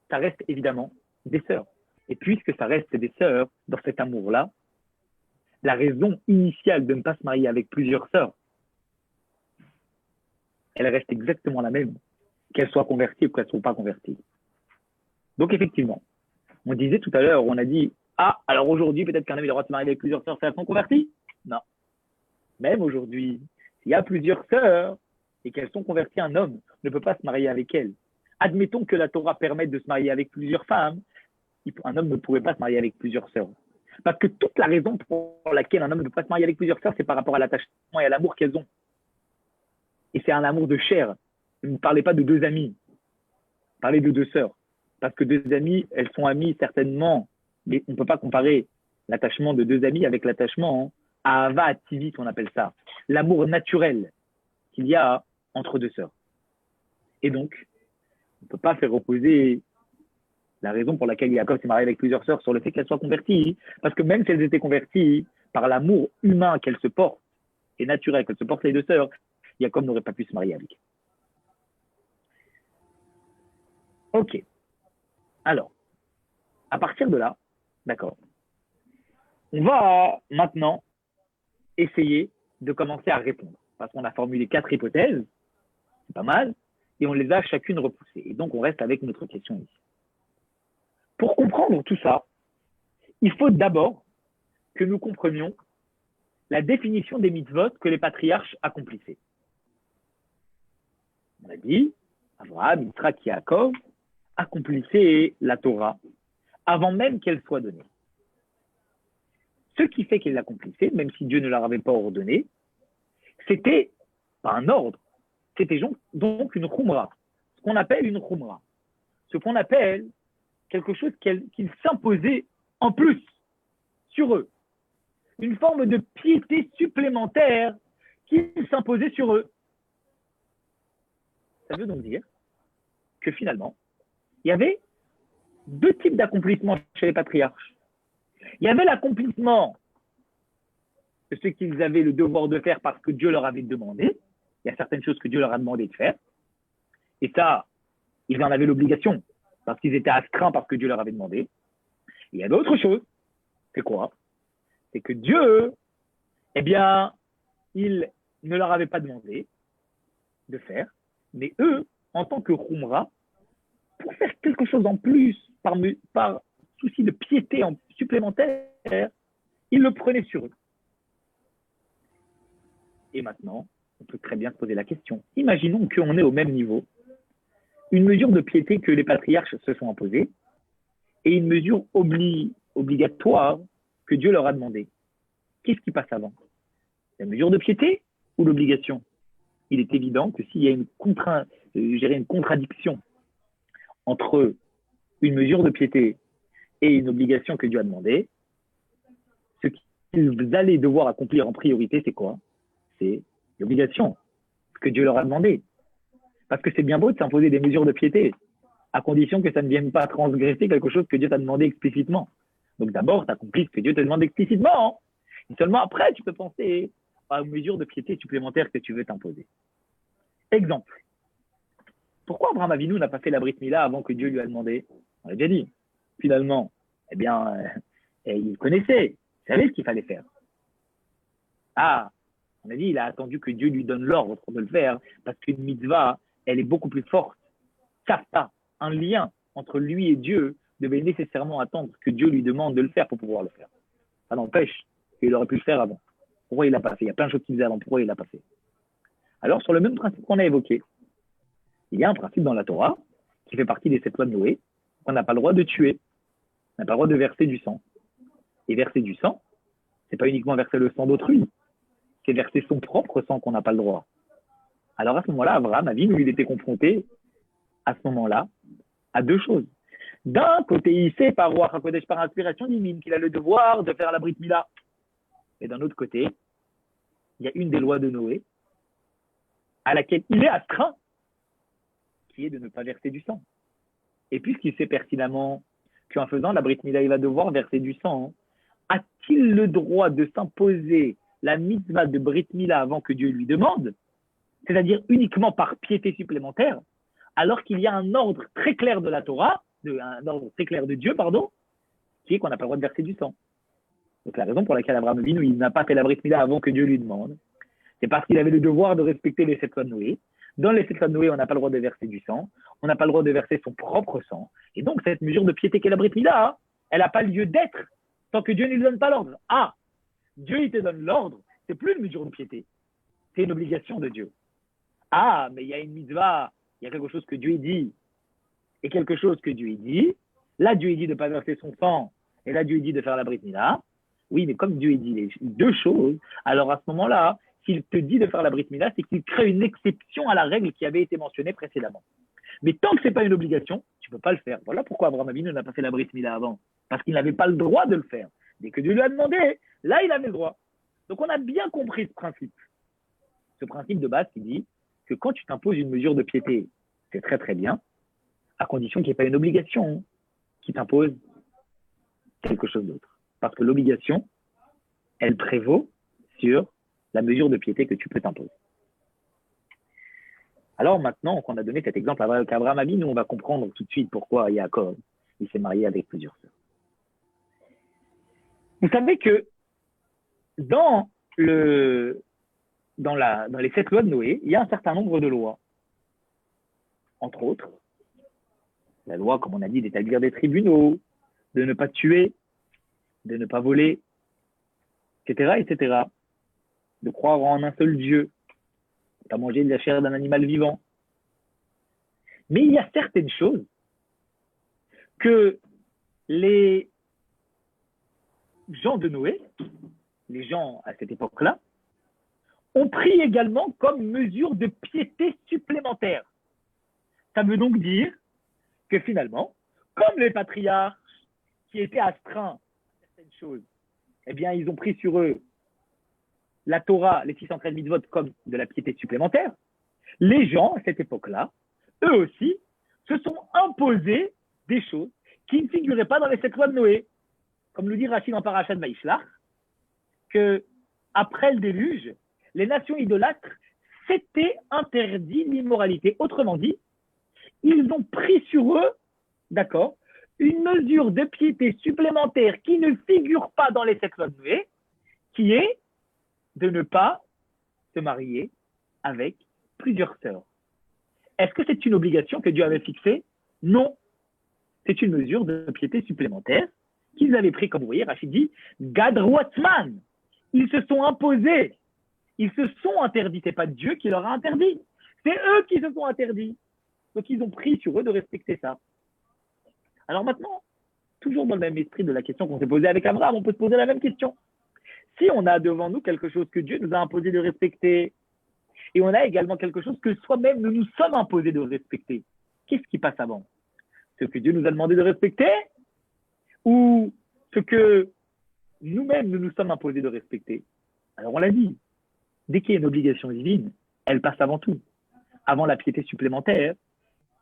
ça reste évidemment des sœurs. Et puisque ça reste des sœurs dans cet amour-là, la raison initiale de ne pas se marier avec plusieurs sœurs, elle reste exactement la même, qu'elles soient converties ou qu'elles ne soient pas converties. Donc effectivement, on disait tout à l'heure, on a dit, ah, alors aujourd'hui, peut-être qu'un homme a le droit de se marier avec plusieurs sœurs, elles sont converties? Non. Même aujourd'hui, s'il y a plusieurs sœurs et qu'elles sont converties, un homme ne peut pas se marier avec elles. Admettons que la Torah permette de se marier avec plusieurs femmes, un homme ne pourrait pas se marier avec plusieurs sœurs. Parce que toute la raison pour laquelle un homme ne peut pas se marier avec plusieurs sœurs, c'est par rapport à l'attachement et à l'amour qu'elles ont. Et c'est un amour de chair. Ne parlez pas de deux amis. Parlez de deux sœurs. Parce que deux amies, elles sont amies certainement, mais on ne peut pas comparer l'attachement de deux amis avec l'attachement à Ahava Ativit, on appelle ça. L'amour naturel qu'il y a entre deux sœurs. Et donc, on ne peut pas faire opposer la raison pour laquelle Yaakov s'est marié avec plusieurs sœurs sur le fait qu'elles soient converties. Parce que même si elles étaient converties par l'amour humain qu'elles se portent, et naturel qu'elles se portent les deux sœurs, Yaakov n'aurait pas pu se marier avec. Ok. Alors, à partir de là, d'accord, on va maintenant essayer de commencer à répondre. Parce qu'on a formulé 4 hypothèses, c'est pas mal, et on les a chacune repoussées. Et donc, on reste avec notre question ici. Pour comprendre tout ça, il faut d'abord que nous comprenions la définition des mitzvot que les patriarches accomplissaient. On a dit, Abraham, Yitzhak, Yaakov accomplissaient la Torah avant même qu'elle soit donnée. Ce qui fait qu'ils l'accomplissaient, même si Dieu ne leur avait pas ordonné, c'était pas un ordre, c'était donc une khumra, ce qu'on appelle une khumra, ce qu'on appelle quelque chose qu'ils s'imposaient en plus sur eux. une forme de piété supplémentaire qui s'imposait sur eux. Ça veut donc dire que finalement, il y avait deux types d'accomplissement chez les patriarches. Il y avait l'accomplissement de ce qu'ils avaient le devoir de faire parce que Dieu leur avait demandé. Il y a certaines choses que Dieu leur a demandé de faire. Et ça, ils en avaient l'obligation parce qu'ils étaient astreints parce que Dieu leur avait demandé. Et il y a d'autres choses. C'est quoi? C'est que Dieu, eh bien, il ne leur avait pas demandé de faire, mais eux, en tant que Khumra, pour faire quelque chose en plus, par souci de piété supplémentaire, ils le prenaient sur eux. Et maintenant, on peut très bien se poser la question. Imaginons qu'on est au même niveau, une mesure de piété que les patriarches se sont imposées et une mesure obligatoire que Dieu leur a demandé. Qu'est-ce qui passe avant? La mesure de piété ou l'obligation? Il est évident que s'il y a une contradiction entre une mesure de piété et une obligation que Dieu a demandé, ce qu'ils allaient devoir accomplir en priorité, c'est quoi? C'est l'obligation, ce que Dieu leur a demandé. Parce que c'est bien beau de s'imposer des mesures de piété, à condition que ça ne vienne pas transgresser quelque chose que Dieu t'a demandé explicitement. Donc d'abord, tu accomplis ce que Dieu te demande explicitement. Et seulement après, tu peux penser à une mesure de piété supplémentaire que tu veux t'imposer. Exemple. Pourquoi Abraham Avinu n'a pas fait la Brit Mila avant que Dieu lui a demandé? On l'a déjà dit. Finalement, eh bien, il connaissait, il savait ce qu'il fallait faire. Ah, on a dit, il a attendu que Dieu lui donne l'ordre de le faire, parce qu'une mitzvah, elle est beaucoup plus forte. Kafta, un lien entre lui et Dieu, devait nécessairement attendre que Dieu lui demande de le faire pour pouvoir le faire. Ça n'empêche qu'il aurait pu le faire avant. Pourquoi il l'a pas fait? Il y a plein de choses qu'il faisait avant. Pourquoi il l'a pas fait? Alors, sur le même principe qu'on a évoqué, il y a un principe dans la Torah qui fait partie des 7 lois de Noé, qu'on n'a pas le droit de tuer, on n'a pas le droit de verser du sang. Et verser du sang, c'est pas uniquement verser le sang d'autrui, c'est verser son propre sang qu'on n'a pas le droit. Alors à ce moment-là, Abraham Avinu, il était confronté à ce moment-là à deux choses. D'un côté, il sait par Ruach HaKodesh, par inspiration divine, qu'il a le devoir de faire la Brit Mila. Et d'un autre côté, il y a une des lois de Noé à laquelle il est astreint, qui est de ne pas verser du sang. Et puisqu'il sait pertinemment qu'en faisant la Brit Mila, il va devoir verser du sang, a-t-il le droit de s'imposer la mitzvah de Brit Mila avant que Dieu lui demande, c'est-à-dire uniquement par piété supplémentaire, alors qu'il y a un ordre très clair de la Torah, un ordre très clair de Dieu, qui est qu'on n'a pas le droit de verser du sang. Donc la raison pour laquelle Abraham Avinu, il n'a pas fait la Brit Mila avant que Dieu lui demande, c'est parce qu'il avait le devoir de respecter les 7 lois de Noé. Dans les 7 lois de Noé, on n'a pas le droit de verser du sang, on n'a pas le droit de verser son propre sang. Et donc cette mesure de piété qu'est la Brit Mila, elle n'a pas lieu d'être tant que Dieu ne lui donne pas l'ordre. Ah, Dieu il te donne l'ordre, c'est plus une mesure de piété, c'est une obligation de Dieu. Ah, mais il y a une mitzvah, il y a quelque chose que Dieu dit, et quelque chose que Dieu dit. Là, Dieu dit de ne pas verser son sang, et là, Dieu dit de faire la Brit Mila. Oui, mais comme Dieu dit les deux choses, alors à ce moment-là, s'il te dit de faire la Brit Mila, c'est qu'il crée une exception à la règle qui avait été mentionnée précédemment. Mais tant que ce n'est pas une obligation, tu ne peux pas le faire. Voilà pourquoi Abraham Avinu n'a pas fait la Brit Mila avant. Parce qu'il n'avait pas le droit de le faire. Dès que Dieu lui a demandé, là, il avait le droit. Donc, on a bien compris ce principe. Ce principe de base qui dit que quand tu t'imposes une mesure de piété, c'est très très bien, à condition qu'il n'y ait pas une obligation qui t'impose quelque chose d'autre. Parce que l'obligation, elle prévaut sur la mesure de piété que tu peux t'imposer. Alors maintenant qu'on a donné cet exemple avec Abraham Avinu, on va comprendre tout de suite pourquoi Yaakov il s'est marié avec plusieurs sœurs. Vous savez que dans les 7 lois de Noé, il y a un certain nombre de lois. Entre autres, la loi, comme on a dit, d'établir des tribunaux, de ne pas tuer, de ne pas voler, etc., etc. De croire en un seul Dieu, de ne pas manger de la chair d'un animal vivant. Mais il y a certaines choses que les gens de Noé, les gens à cette époque-là, ont pris également comme mesure de piété supplémentaire. Ça veut donc dire que finalement, comme les patriarches qui étaient astreints à certaines choses, eh bien, ils ont pris sur eux la Torah, les 613 mitzvot, comme de la piété supplémentaire. Les gens, à cette époque-là, eux aussi, se sont imposés des choses qui ne figuraient pas dans les 7 lois de Noé. Comme nous dit Rachid en Parashat Vaishlach, que après le déluge, les nations idolâtres s'étaient interdit l'immoralité. Autrement dit, ils ont pris sur eux, d'accord, une mesure de piété supplémentaire qui ne figure pas dans les 7 lois de Noé, qui est de ne pas se marier avec plusieurs sœurs. Est-ce que c'est une obligation que Dieu avait fixée? Non. C'est une mesure de piété supplémentaire qu'ils avaient pris, comme vous voyez, Rachid dit, Gadrouatzman. Ils se sont imposés. Ils se sont interdits. Ce n'est pas Dieu qui leur a interdit. C'est eux qui se sont interdits. Donc, ils ont pris sur eux de respecter ça. Alors maintenant, toujours dans le même esprit de la question qu'on s'est posée avec Abraham, on peut se poser la même question. Si on a devant nous quelque chose que Dieu nous a imposé de respecter, et on a également quelque chose que soi-même nous nous sommes imposés de respecter, qu'est-ce qui passe avant? Ce que Dieu nous a demandé de respecter ou ce que nous-mêmes nous nous sommes imposés de respecter? Alors on l'a dit, dès qu'il y a une obligation divine, elle passe avant tout, avant la piété supplémentaire,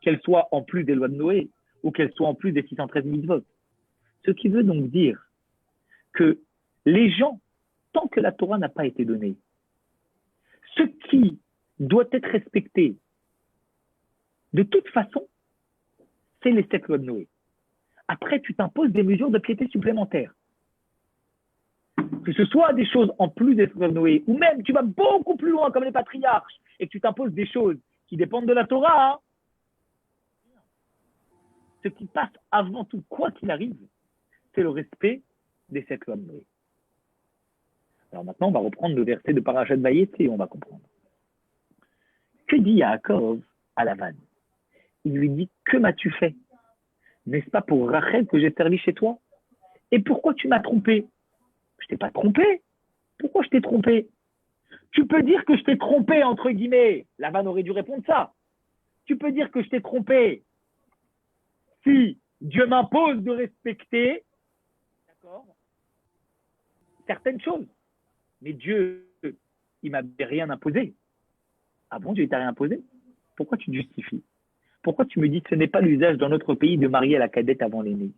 qu'elle soit en plus des lois de Noé ou qu'elle soit en plus des 613 mitzvot. Ce qui veut donc dire que les gens, tant que la Torah n'a pas été donnée, ce qui doit être respecté de toute façon, c'est les 7 lois de Noé. Après, tu t'imposes des mesures de piété supplémentaires. Que ce soit des choses en plus des lois de Noé, ou même tu vas beaucoup plus loin comme les patriarches, et que tu t'imposes des choses qui dépendent de la Torah, hein. Ce qui passe avant tout, quoi qu'il arrive, c'est le respect des 7 lois de Noé. Alors maintenant, on va reprendre le verset de Parashat Vayetze et on va comprendre. Que dit Yaakov à Lavan? Il lui dit, que m'as-tu fait? N'est-ce pas pour Rachel que j'ai servi chez toi? Et pourquoi tu m'as trompé? Je t'ai pas trompé. Pourquoi je t'ai trompé? Tu peux dire que je t'ai trompé, entre guillemets. Lavan aurait dû répondre ça. Tu peux dire que je t'ai trompé si Dieu m'impose de respecter, d'accord, certaines choses. Mais Dieu, il ne m'avait rien imposé. Ah bon, Dieu t'a rien imposé? Pourquoi tu te justifies? Pourquoi tu me dis que ce n'est pas l'usage dans notre pays de marier la cadette avant l'aîné?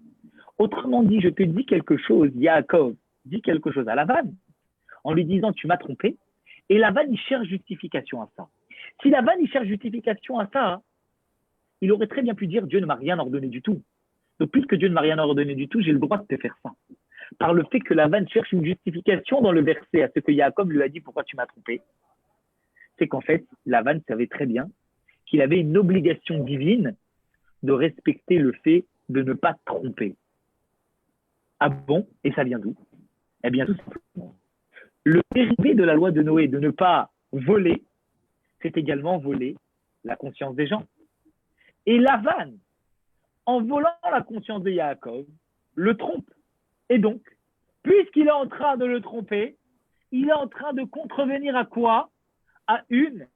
Autrement dit, je te dis quelque chose, Yaakov dit quelque chose à Lavan, en lui disant tu m'as trompé, et Lavan il cherche justification à ça. Si Lavan il cherche justification à ça, il aurait très bien pu dire Dieu ne m'a rien ordonné du tout. Donc puisque Dieu ne m'a rien ordonné du tout, j'ai le droit de te faire ça. Par le fait que Lavan cherche une justification dans le verset à ce que Yaakov lui a dit pourquoi tu m'as trompé, c'est qu'en fait, Lavan savait très bien qu'il avait une obligation divine de respecter le fait de ne pas tromper. Ah bon? Et ça vient d'où? Eh bien, tout simplement. Le dérivé de la loi de Noé de ne pas voler, c'est également voler la conscience des gens. Et Lavan, en volant la conscience de Yaakov, le trompe. Et donc, puisqu'il est en train de le tromper, il est en train de contrevenir à quoi? À une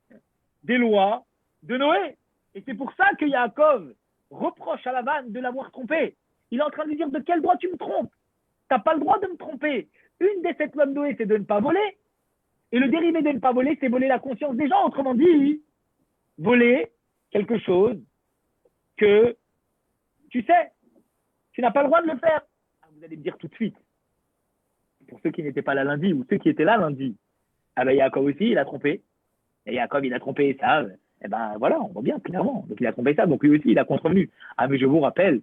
des lois de Noé. Et c'est pour ça que Yaakov reproche à Lavan de l'avoir trompé. Il est en train de lui dire de quel droit tu me trompes? Tu n'as pas le droit de me tromper. Une des 7 lois de Noé, c'est de ne pas voler. Et le dérivé de ne pas voler, c'est voler la conscience des gens. Autrement dit, voler quelque chose que tu sais, tu n'as pas le droit de le faire. Vous allez me dire tout de suite, pour ceux qui n'étaient pas là lundi ou ceux qui étaient là lundi, ah ben Yaakov aussi, il a trompé. Et Yaakov, il a trompé Esav. Eh ben voilà, on voit bien clairement. Donc il a trompé Esav, donc lui aussi, il a contrevenu. Ah mais je vous rappelle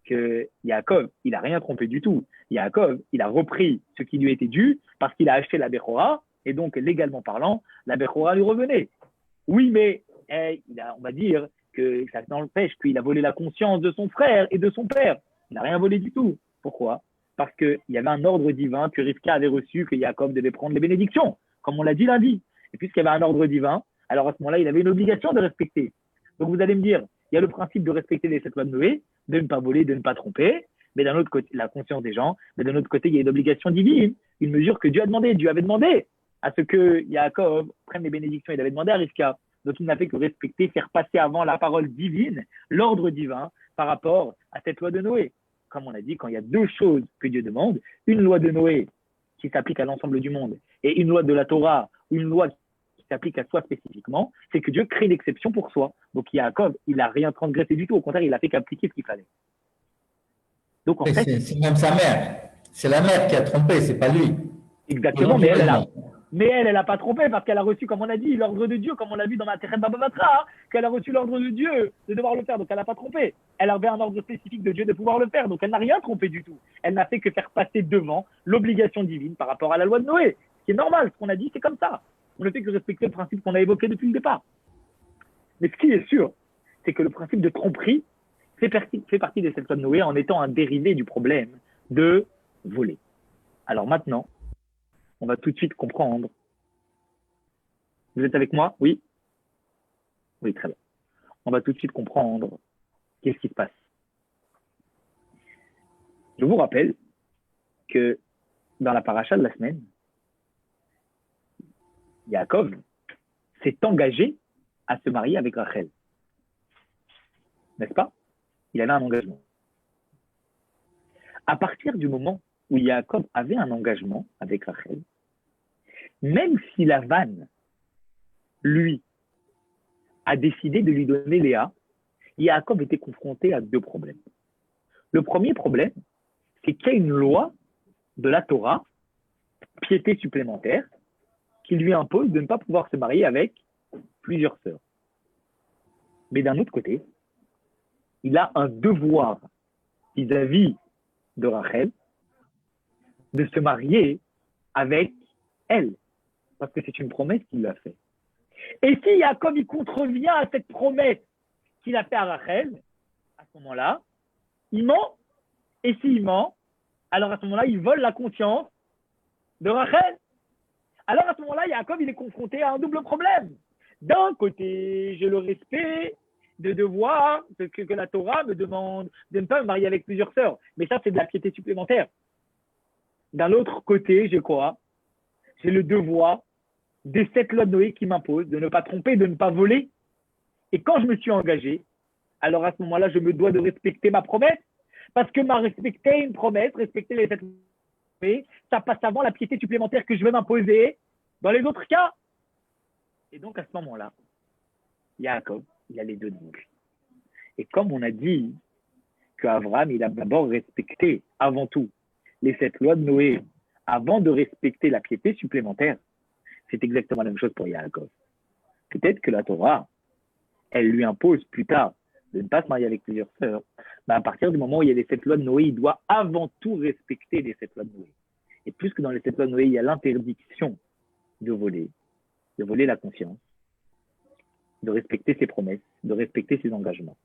que Yaakov, il n'a rien trompé du tout. Yaakov, il a repris ce qui lui était dû parce qu'il a acheté la Bechora, et donc légalement parlant, la Bechora lui revenait. Oui, mais on va dire que ça n'empêche qu'il a volé la conscience de son frère et de son père. Il n'a rien volé du tout. Pourquoi? Parce qu'il y avait un ordre divin que Rivka avait reçu, que Yaakov devait prendre les bénédictions, comme on l'a dit lundi. Et puisqu'il y avait un ordre divin, alors à ce moment-là, il avait une obligation de respecter. Donc vous allez me dire, il y a le principe de respecter les 7 lois de Noé, de ne pas voler, de ne pas tromper, mais d'un autre côté, la conscience des gens, mais d'un autre côté, il y a une obligation divine, une mesure que Dieu a demandé. Dieu avait demandé à ce que Yaakov prenne les bénédictions, il avait demandé à Rivka. Donc il n'a fait que respecter, faire passer avant la parole divine, l'ordre divin, par rapport à cette loi de Noé. Comme on a dit, quand il y a 2 choses que Dieu demande, une loi de Noé, qui s'applique à l'ensemble du monde et une loi de la Torah ou une loi qui s'applique à soi spécifiquement, c'est que Dieu crée l'exception pour soi. Donc Yaakov, il n'a rien transgressé du tout, au contraire, il a fait qu'appliquer ce qu'il fallait. Donc en fait, c'est même sa mère. C'est la mère qui a trompé, c'est pas lui. exactement, mais elle n'a pas trompé parce qu'elle a reçu, comme on a dit, l'ordre de Dieu, comme on l'a vu dans ma Terre Baba Batra, qu'elle a reçu l'ordre de Dieu de devoir le faire, donc elle n'a pas trompé. Elle avait un ordre spécifique de Dieu de pouvoir le faire, donc elle n'a rien trompé du tout. Elle n'a fait que faire passer devant l'obligation divine par rapport à la loi de Noé. Ce qui est normal, ce qu'on a dit, c'est comme ça. On ne fait que respecter le principe qu'on a évoqué depuis le départ. Mais ce qui est sûr, c'est que le principe de tromperie fait partie des sept lois de Noé en étant un dérivé du problème de voler. Alors maintenant, on va tout de suite comprendre. Vous êtes avec moi? Oui? Oui, très bien. On va tout de suite comprendre qu'est-ce qui se passe. Je vous rappelle que dans la paracha de la semaine, Yaakov s'est engagé à se marier avec Rachel. N'est-ce pas? Il avait un engagement. À partir du moment où Yaakov avait un engagement avec Rachel, même si Lavan, lui, a décidé de lui donner Léa, Yaakov était confronté à deux problèmes. Le premier problème, c'est qu'il y a une loi de la Torah, piété supplémentaire, qui lui impose de ne pas pouvoir se marier avec plusieurs sœurs. Mais d'un autre côté, il a un devoir vis-à-vis de Rachel de se marier avec elle, parce que c'est une promesse qu'il a faite. Et si Yaakov il contrevient à cette promesse qu'il a faite à Rachel, à ce moment-là, il ment. Et s'il ment, alors à ce moment-là, il vole la confiance de Rachel. Alors à ce moment-là, Yaakov il est confronté à un double problème. D'un côté, j'ai le respect de devoir que la Torah me demande de ne pas me marier avec plusieurs sœurs. Mais ça, c'est de la piété supplémentaire. D'un autre côté, j'ai quoi? J'ai le devoir des 7 lois de Noé qui m'imposent de ne pas tromper, de ne pas voler. Et quand je me suis engagé, alors à ce moment-là, je me dois de respecter ma promesse. Parce que respecter une promesse, respecter les 7 lois de Noé, ça passe avant la piété supplémentaire que je vais m'imposer dans les autres cas. Et donc à ce moment-là, Yaakov, il a les deux de lui. Et comme on a dit qu'Abraham, il a d'abord respecté avant tout les 7 lois de Noé avant de respecter la piété supplémentaire, c'est exactement la même chose pour Yaakov. Peut-être que la Torah, elle lui impose plus tard de ne pas se marier avec plusieurs sœurs, mais à partir du moment où il y a les 7 lois de Noé, il doit avant tout respecter les 7 lois de Noé. Et puisque dans les 7 lois de Noé, il y a l'interdiction de voler la confiance, de respecter ses promesses, de respecter ses engagements.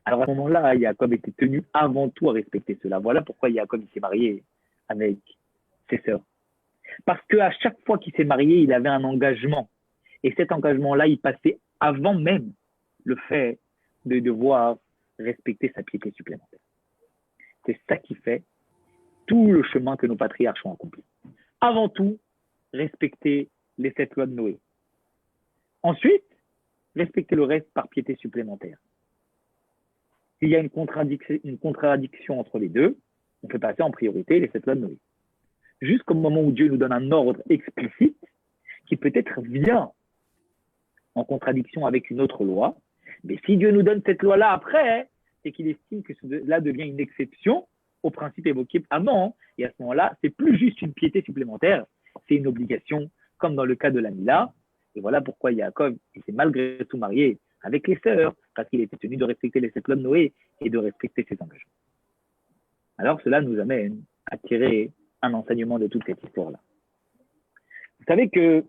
Alors à ce moment-là, Yaakov était tenu avant tout à respecter cela. Voilà pourquoi Yaakov s'est marié avec ses sœurs. Parce qu'à chaque fois qu'il s'est marié, il avait un engagement. Et cet engagement-là, il passait avant même le fait de devoir respecter sa piété supplémentaire. C'est ça qui fait tout le chemin que nos patriarches ont accompli. Avant tout, respecter les 7 lois de Noé. Ensuite, respecter le reste par piété supplémentaire. S'il y a une contradiction entre les deux, on fait passer en priorité les 7 lois de Noé. Jusqu'au moment où Dieu nous donne un ordre explicite qui peut-être vient en contradiction avec une autre loi. Mais si Dieu nous donne cette loi-là après, c'est qu'il estime que cela devient une exception au principe évoqué avant. Et à ce moment-là, c'est plus juste une piété supplémentaire, c'est une obligation, comme dans le cas de la Mila. Et voilà pourquoi Yaakov s'est malgré tout marié avec les sœurs, parce qu'il était tenu de respecter les 7 lois de Noé et de respecter ses engagements. Alors cela nous amène à tirer un enseignement de toute cette histoire-là. Vous savez que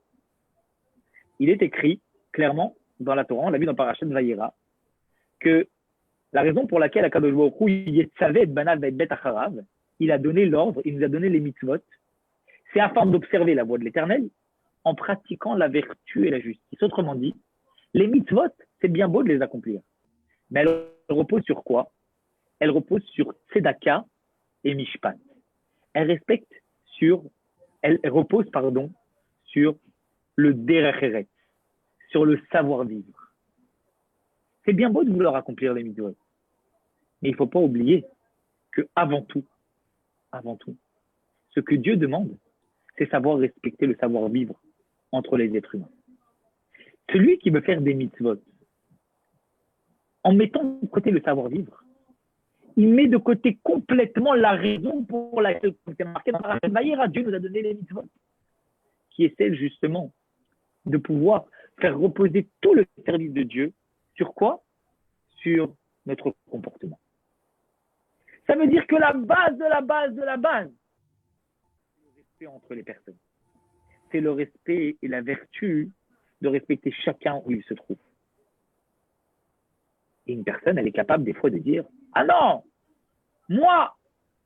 il est écrit clairement dans la Torah, on l'a vu dans Parashat Vayera, que la raison pour laquelle Akadosh Baruch Hu il a donné l'ordre, il nous a donné les mitzvot, c'est afin d'observer la voie de l'Éternel en pratiquant la vertu et la justice. Autrement dit, les mitzvot, c'est bien beau de les accomplir, mais elles reposent sur quoi? Elles reposent sur tzedaka et mishpat. Elles reposent sur le derech eretz, sur le savoir-vivre. C'est bien beau de vouloir accomplir les mitzvot, mais il ne faut pas oublier que avant tout, Ce que Dieu demande, c'est savoir respecter le savoir-vivre entre les êtres humains. Celui qui veut faire des mitzvot, en mettant de côté le savoir-vivre, il met de côté complètement la raison pour laquelle c'est marqué dans la Vaïra, Dieu nous a donné les mitzvot, qui est celle justement de pouvoir faire reposer tout le service de Dieu sur quoi? Sur notre comportement. Ça veut dire que la base de la base de la base, c'est le respect entre les personnes. C'est le respect et la vertu de respecter chacun où il se trouve. Et une personne, elle est capable des fois de dire « Ah non, moi,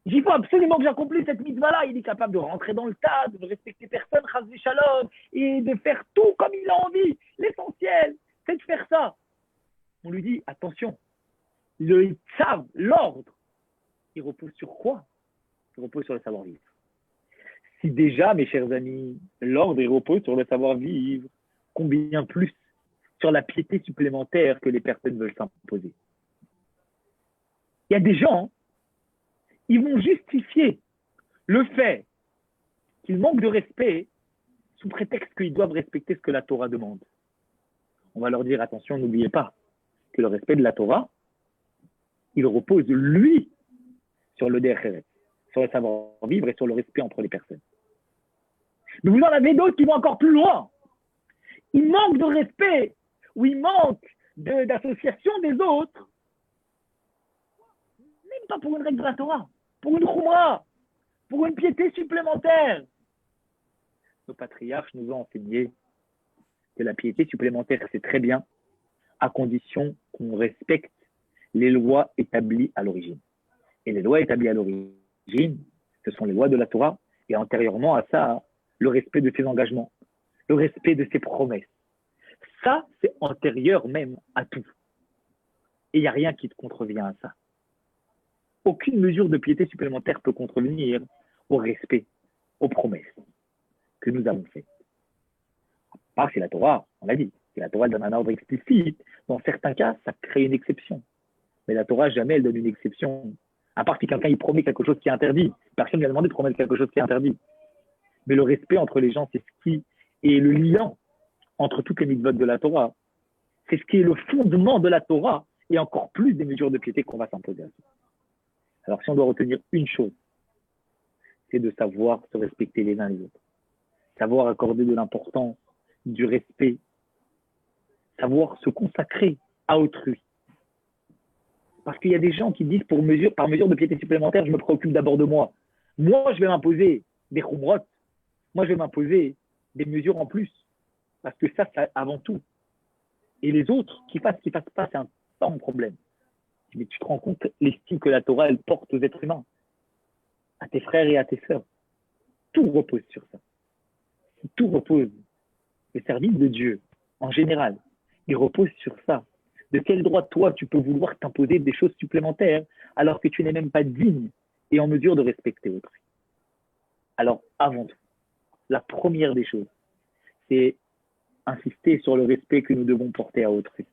il faut absolument que j'accomplisse cette mitzvah-là. » Il est capable de rentrer dans le tas, de respecter personne, chas v'shalom, et de faire tout comme il a envie. L'essentiel, c'est de faire ça. On lui dit « Attention, le tzav, l'ordre, il repose sur quoi? Il repose sur le savoir-vivre. » Si déjà, mes chers amis, l'ordre il repose sur le savoir-vivre, combien plus sur la piété supplémentaire que les personnes veulent s'imposer. Il y a des gens, ils vont justifier le fait qu'ils manquent de respect sous prétexte qu'ils doivent respecter ce que la Torah demande. On va leur dire, attention, n'oubliez pas que le respect de la Torah, il repose, lui, sur le derech, sur le savoir-vivre et sur le respect entre les personnes. Mais vous en avez d'autres qui vont encore plus loin. Ils manquent de respect ou ils manquent d'association des autres, même pas pour une règle de la Torah, pour une choumra, pour une piété supplémentaire. Nos patriarches nous ont enseigné que la piété supplémentaire, c'est très bien, à condition qu'on respecte les lois établies à l'origine. Et les lois établies à l'origine, ce sont les lois de la Torah, et antérieurement à ça, le respect de ses engagements, le respect de ses promesses. Ça, c'est antérieur même à tout. Et il n'y a rien qui te contrevient à ça. Aucune mesure de piété supplémentaire peut contrevenir au respect, aux promesses que nous avons faites. À part c'est la Torah, on l'a dit. Si la Torah donne un ordre explicite, dans certains cas, ça crée une exception. Mais la Torah, jamais elle donne une exception. À part si quelqu'un il promet quelque chose qui est interdit. Personne ne lui a demandé de promettre quelque chose qui est interdit. Mais le respect entre les gens, c'est ce qui est le lien entre toutes les mitzvot de la Torah. C'est ce qui est le fondement de la Torah et encore plus des mesures de piété qu'on va s'imposer à ça. Alors si on doit retenir une chose, c'est de savoir se respecter les uns les autres. Savoir accorder de l'importance, du respect. Savoir se consacrer à autrui. Parce qu'il y a des gens qui disent par mesure de piété supplémentaire, je me préoccupe d'abord de moi. Moi, je vais m'imposer des khumrot. Moi, je vais m'imposer des mesures en plus. Parce que ça, c'est avant tout. Et les autres, qui fassent pas, c'est pas mon problème. Mais tu te rends compte l'estime que la Torah, elle porte aux êtres humains, à tes frères et à tes sœurs. Tout repose sur ça. Tout repose. Le service de Dieu, en général, il repose sur ça. De quel droit, toi, tu peux vouloir t'imposer des choses supplémentaires alors que tu n'es même pas digne et en mesure de respecter autrui? Alors, avant tout, la première des choses, c'est insister sur le respect que nous devons porter à autrui.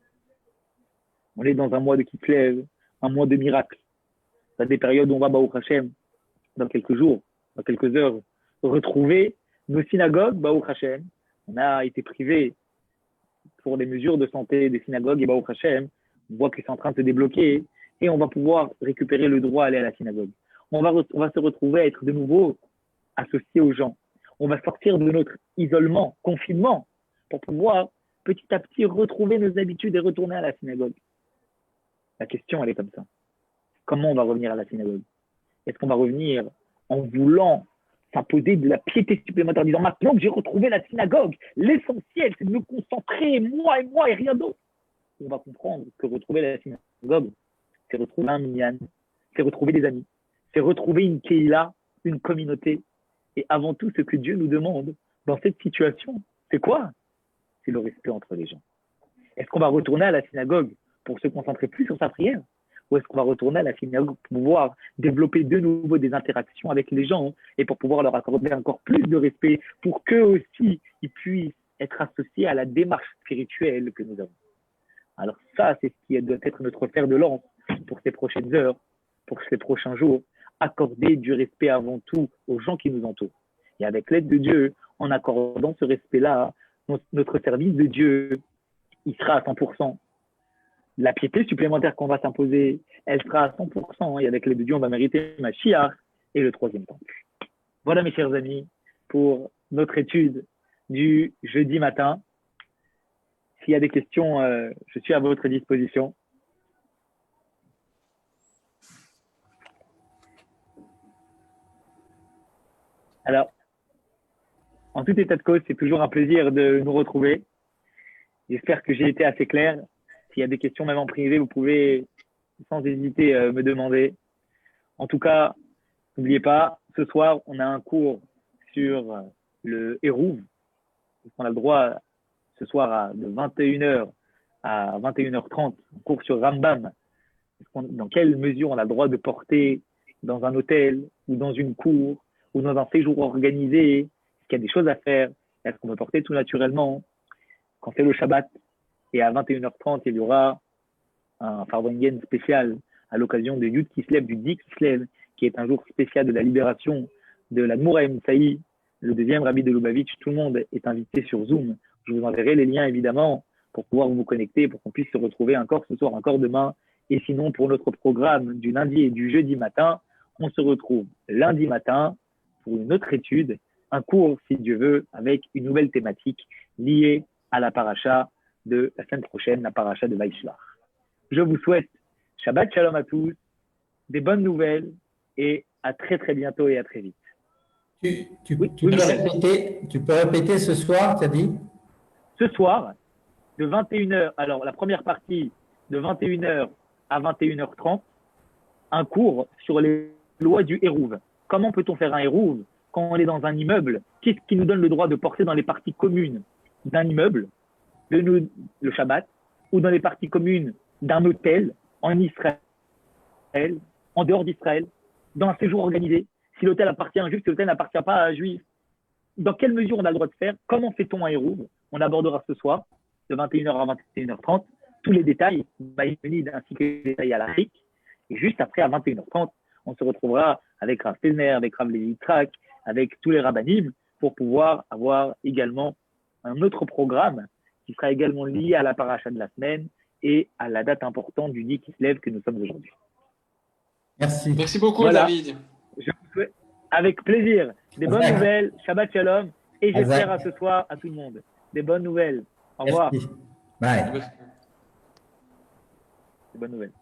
On est dans un mois de Kislev, un mois de miracles. Il y a des périodes où on va, Baruch Hashem, dans quelques jours, dans quelques heures, retrouver nos synagogues, Baruch Hashem. On a été privés pour les mesures de santé des synagogues et Baruch Hashem. On voit que c'est en train de se débloquer et on va pouvoir récupérer le droit à aller à la synagogue. On va se retrouver à être de nouveau associés aux gens. On va sortir de notre isolement, confinement, pour pouvoir petit à petit retrouver nos habitudes et retourner à la synagogue. La question, elle est comme ça. Comment on va revenir à la synagogue? Est-ce qu'on va revenir en voulant s'imposer de la piété supplémentaire en disant maintenant que j'ai retrouvé la synagogue, l'essentiel, c'est de me concentrer, moi et rien d'autre? On va comprendre que retrouver la synagogue, c'est retrouver un minyan, c'est retrouver des amis, c'est retrouver une keïla, une communauté. Et avant tout, ce que Dieu nous demande dans cette situation, c'est quoi? C'est le respect entre les gens. Est-ce qu'on va retourner à la synagogue pour se concentrer plus sur sa prière? Ou est-ce qu'on va retourner à la synagogue pour pouvoir développer de nouveau des interactions avec les gens et pour pouvoir leur accorder encore plus de respect pour qu'eux aussi, ils puissent être associés à la démarche spirituelle que nous avons? Alors ça, c'est ce qui doit être notre fer de lance pour ces prochaines heures, pour ces prochains jours, accorder du respect avant tout aux gens qui nous entourent. Et avec l'aide de Dieu, en accordant ce respect-là, notre service de Dieu, il sera à 100%. La piété supplémentaire qu'on va s'imposer, elle sera à 100%. Et avec l'aide de Dieu, on va mériter Mashiach et le troisième temple. Voilà, mes chers amis, pour notre étude du jeudi matin. S'il y a des questions, je suis à votre disposition. Alors, en tout état de cause, c'est toujours un plaisir de nous retrouver. J'espère que j'ai été assez clair. S'il y a des questions, même en privé, vous pouvez sans hésiter me demander. En tout cas, n'oubliez pas, ce soir, on a un cours sur le Hérouv. On a le droit, ce soir, de 21h à 21h30, un cours sur Rambam. Dans quelle mesure on a le droit de porter dans un hôtel ou dans une cour ou dans un séjour organisé? Est-ce qu'il y a des choses à faire? Est-ce qu'on peut porter tout naturellement quand c'est le Shabbat? Et à 21h30, il y aura un Farvangen spécial à l'occasion de Yud Kislev, du 10 Kislev, qui est un jour spécial de la libération de l'Admour Haïm Saï, le deuxième rabbi de Lubavitch. Tout le monde est invité sur Zoom. Je vous enverrai les liens, évidemment, pour pouvoir vous connecter, pour qu'on puisse se retrouver encore ce soir, encore demain. Et sinon, pour notre programme du lundi et du jeudi matin, on se retrouve lundi matin pour une autre étude, un cours, si Dieu veut, avec une nouvelle thématique liée à la paracha de la semaine prochaine, la paracha de Vaishlach. Je vous souhaite Shabbat Shalom à tous, des bonnes nouvelles et à très très bientôt et à très vite. Tu peux répéter ce soir, tu as dit? Ce soir, de 21h, alors la première partie de 21h à 21h30, un cours sur les lois du Hérouv. Comment peut-on faire un Hérouv quand on est dans un immeuble? Qu'est-ce qui nous donne le droit de porter dans les parties communes d'un immeuble, le Shabbat, ou dans les parties communes d'un hôtel en Israël, en dehors d'Israël, dans un séjour organisé? Si l'hôtel appartient à un juif, si l'hôtel n'appartient pas à un juif, dans quelle mesure on a le droit de faire? Comment fait-on un Hérouv? On abordera ce soir, de 21h à 21h30, tous les détails, ainsi que les détails à l'Afrique. Et juste après, à 21h30, on se retrouvera avec Rav Pesner, avec Rav Levi Yitzhak, avec tous les rabbanim, pour pouvoir avoir également un autre programme qui sera également lié à la paracha de la semaine et à la date importante du 10 Kislev que nous sommes aujourd'hui. Merci. Merci beaucoup, Voilà. David. Je vous souhaite, avec plaisir, des bonnes nouvelles, Shabbat Shalom, et j'espère à ce soir à tout le monde. Des bonnes nouvelles. Au revoir. Merci. Bye. Des bonnes nouvelles.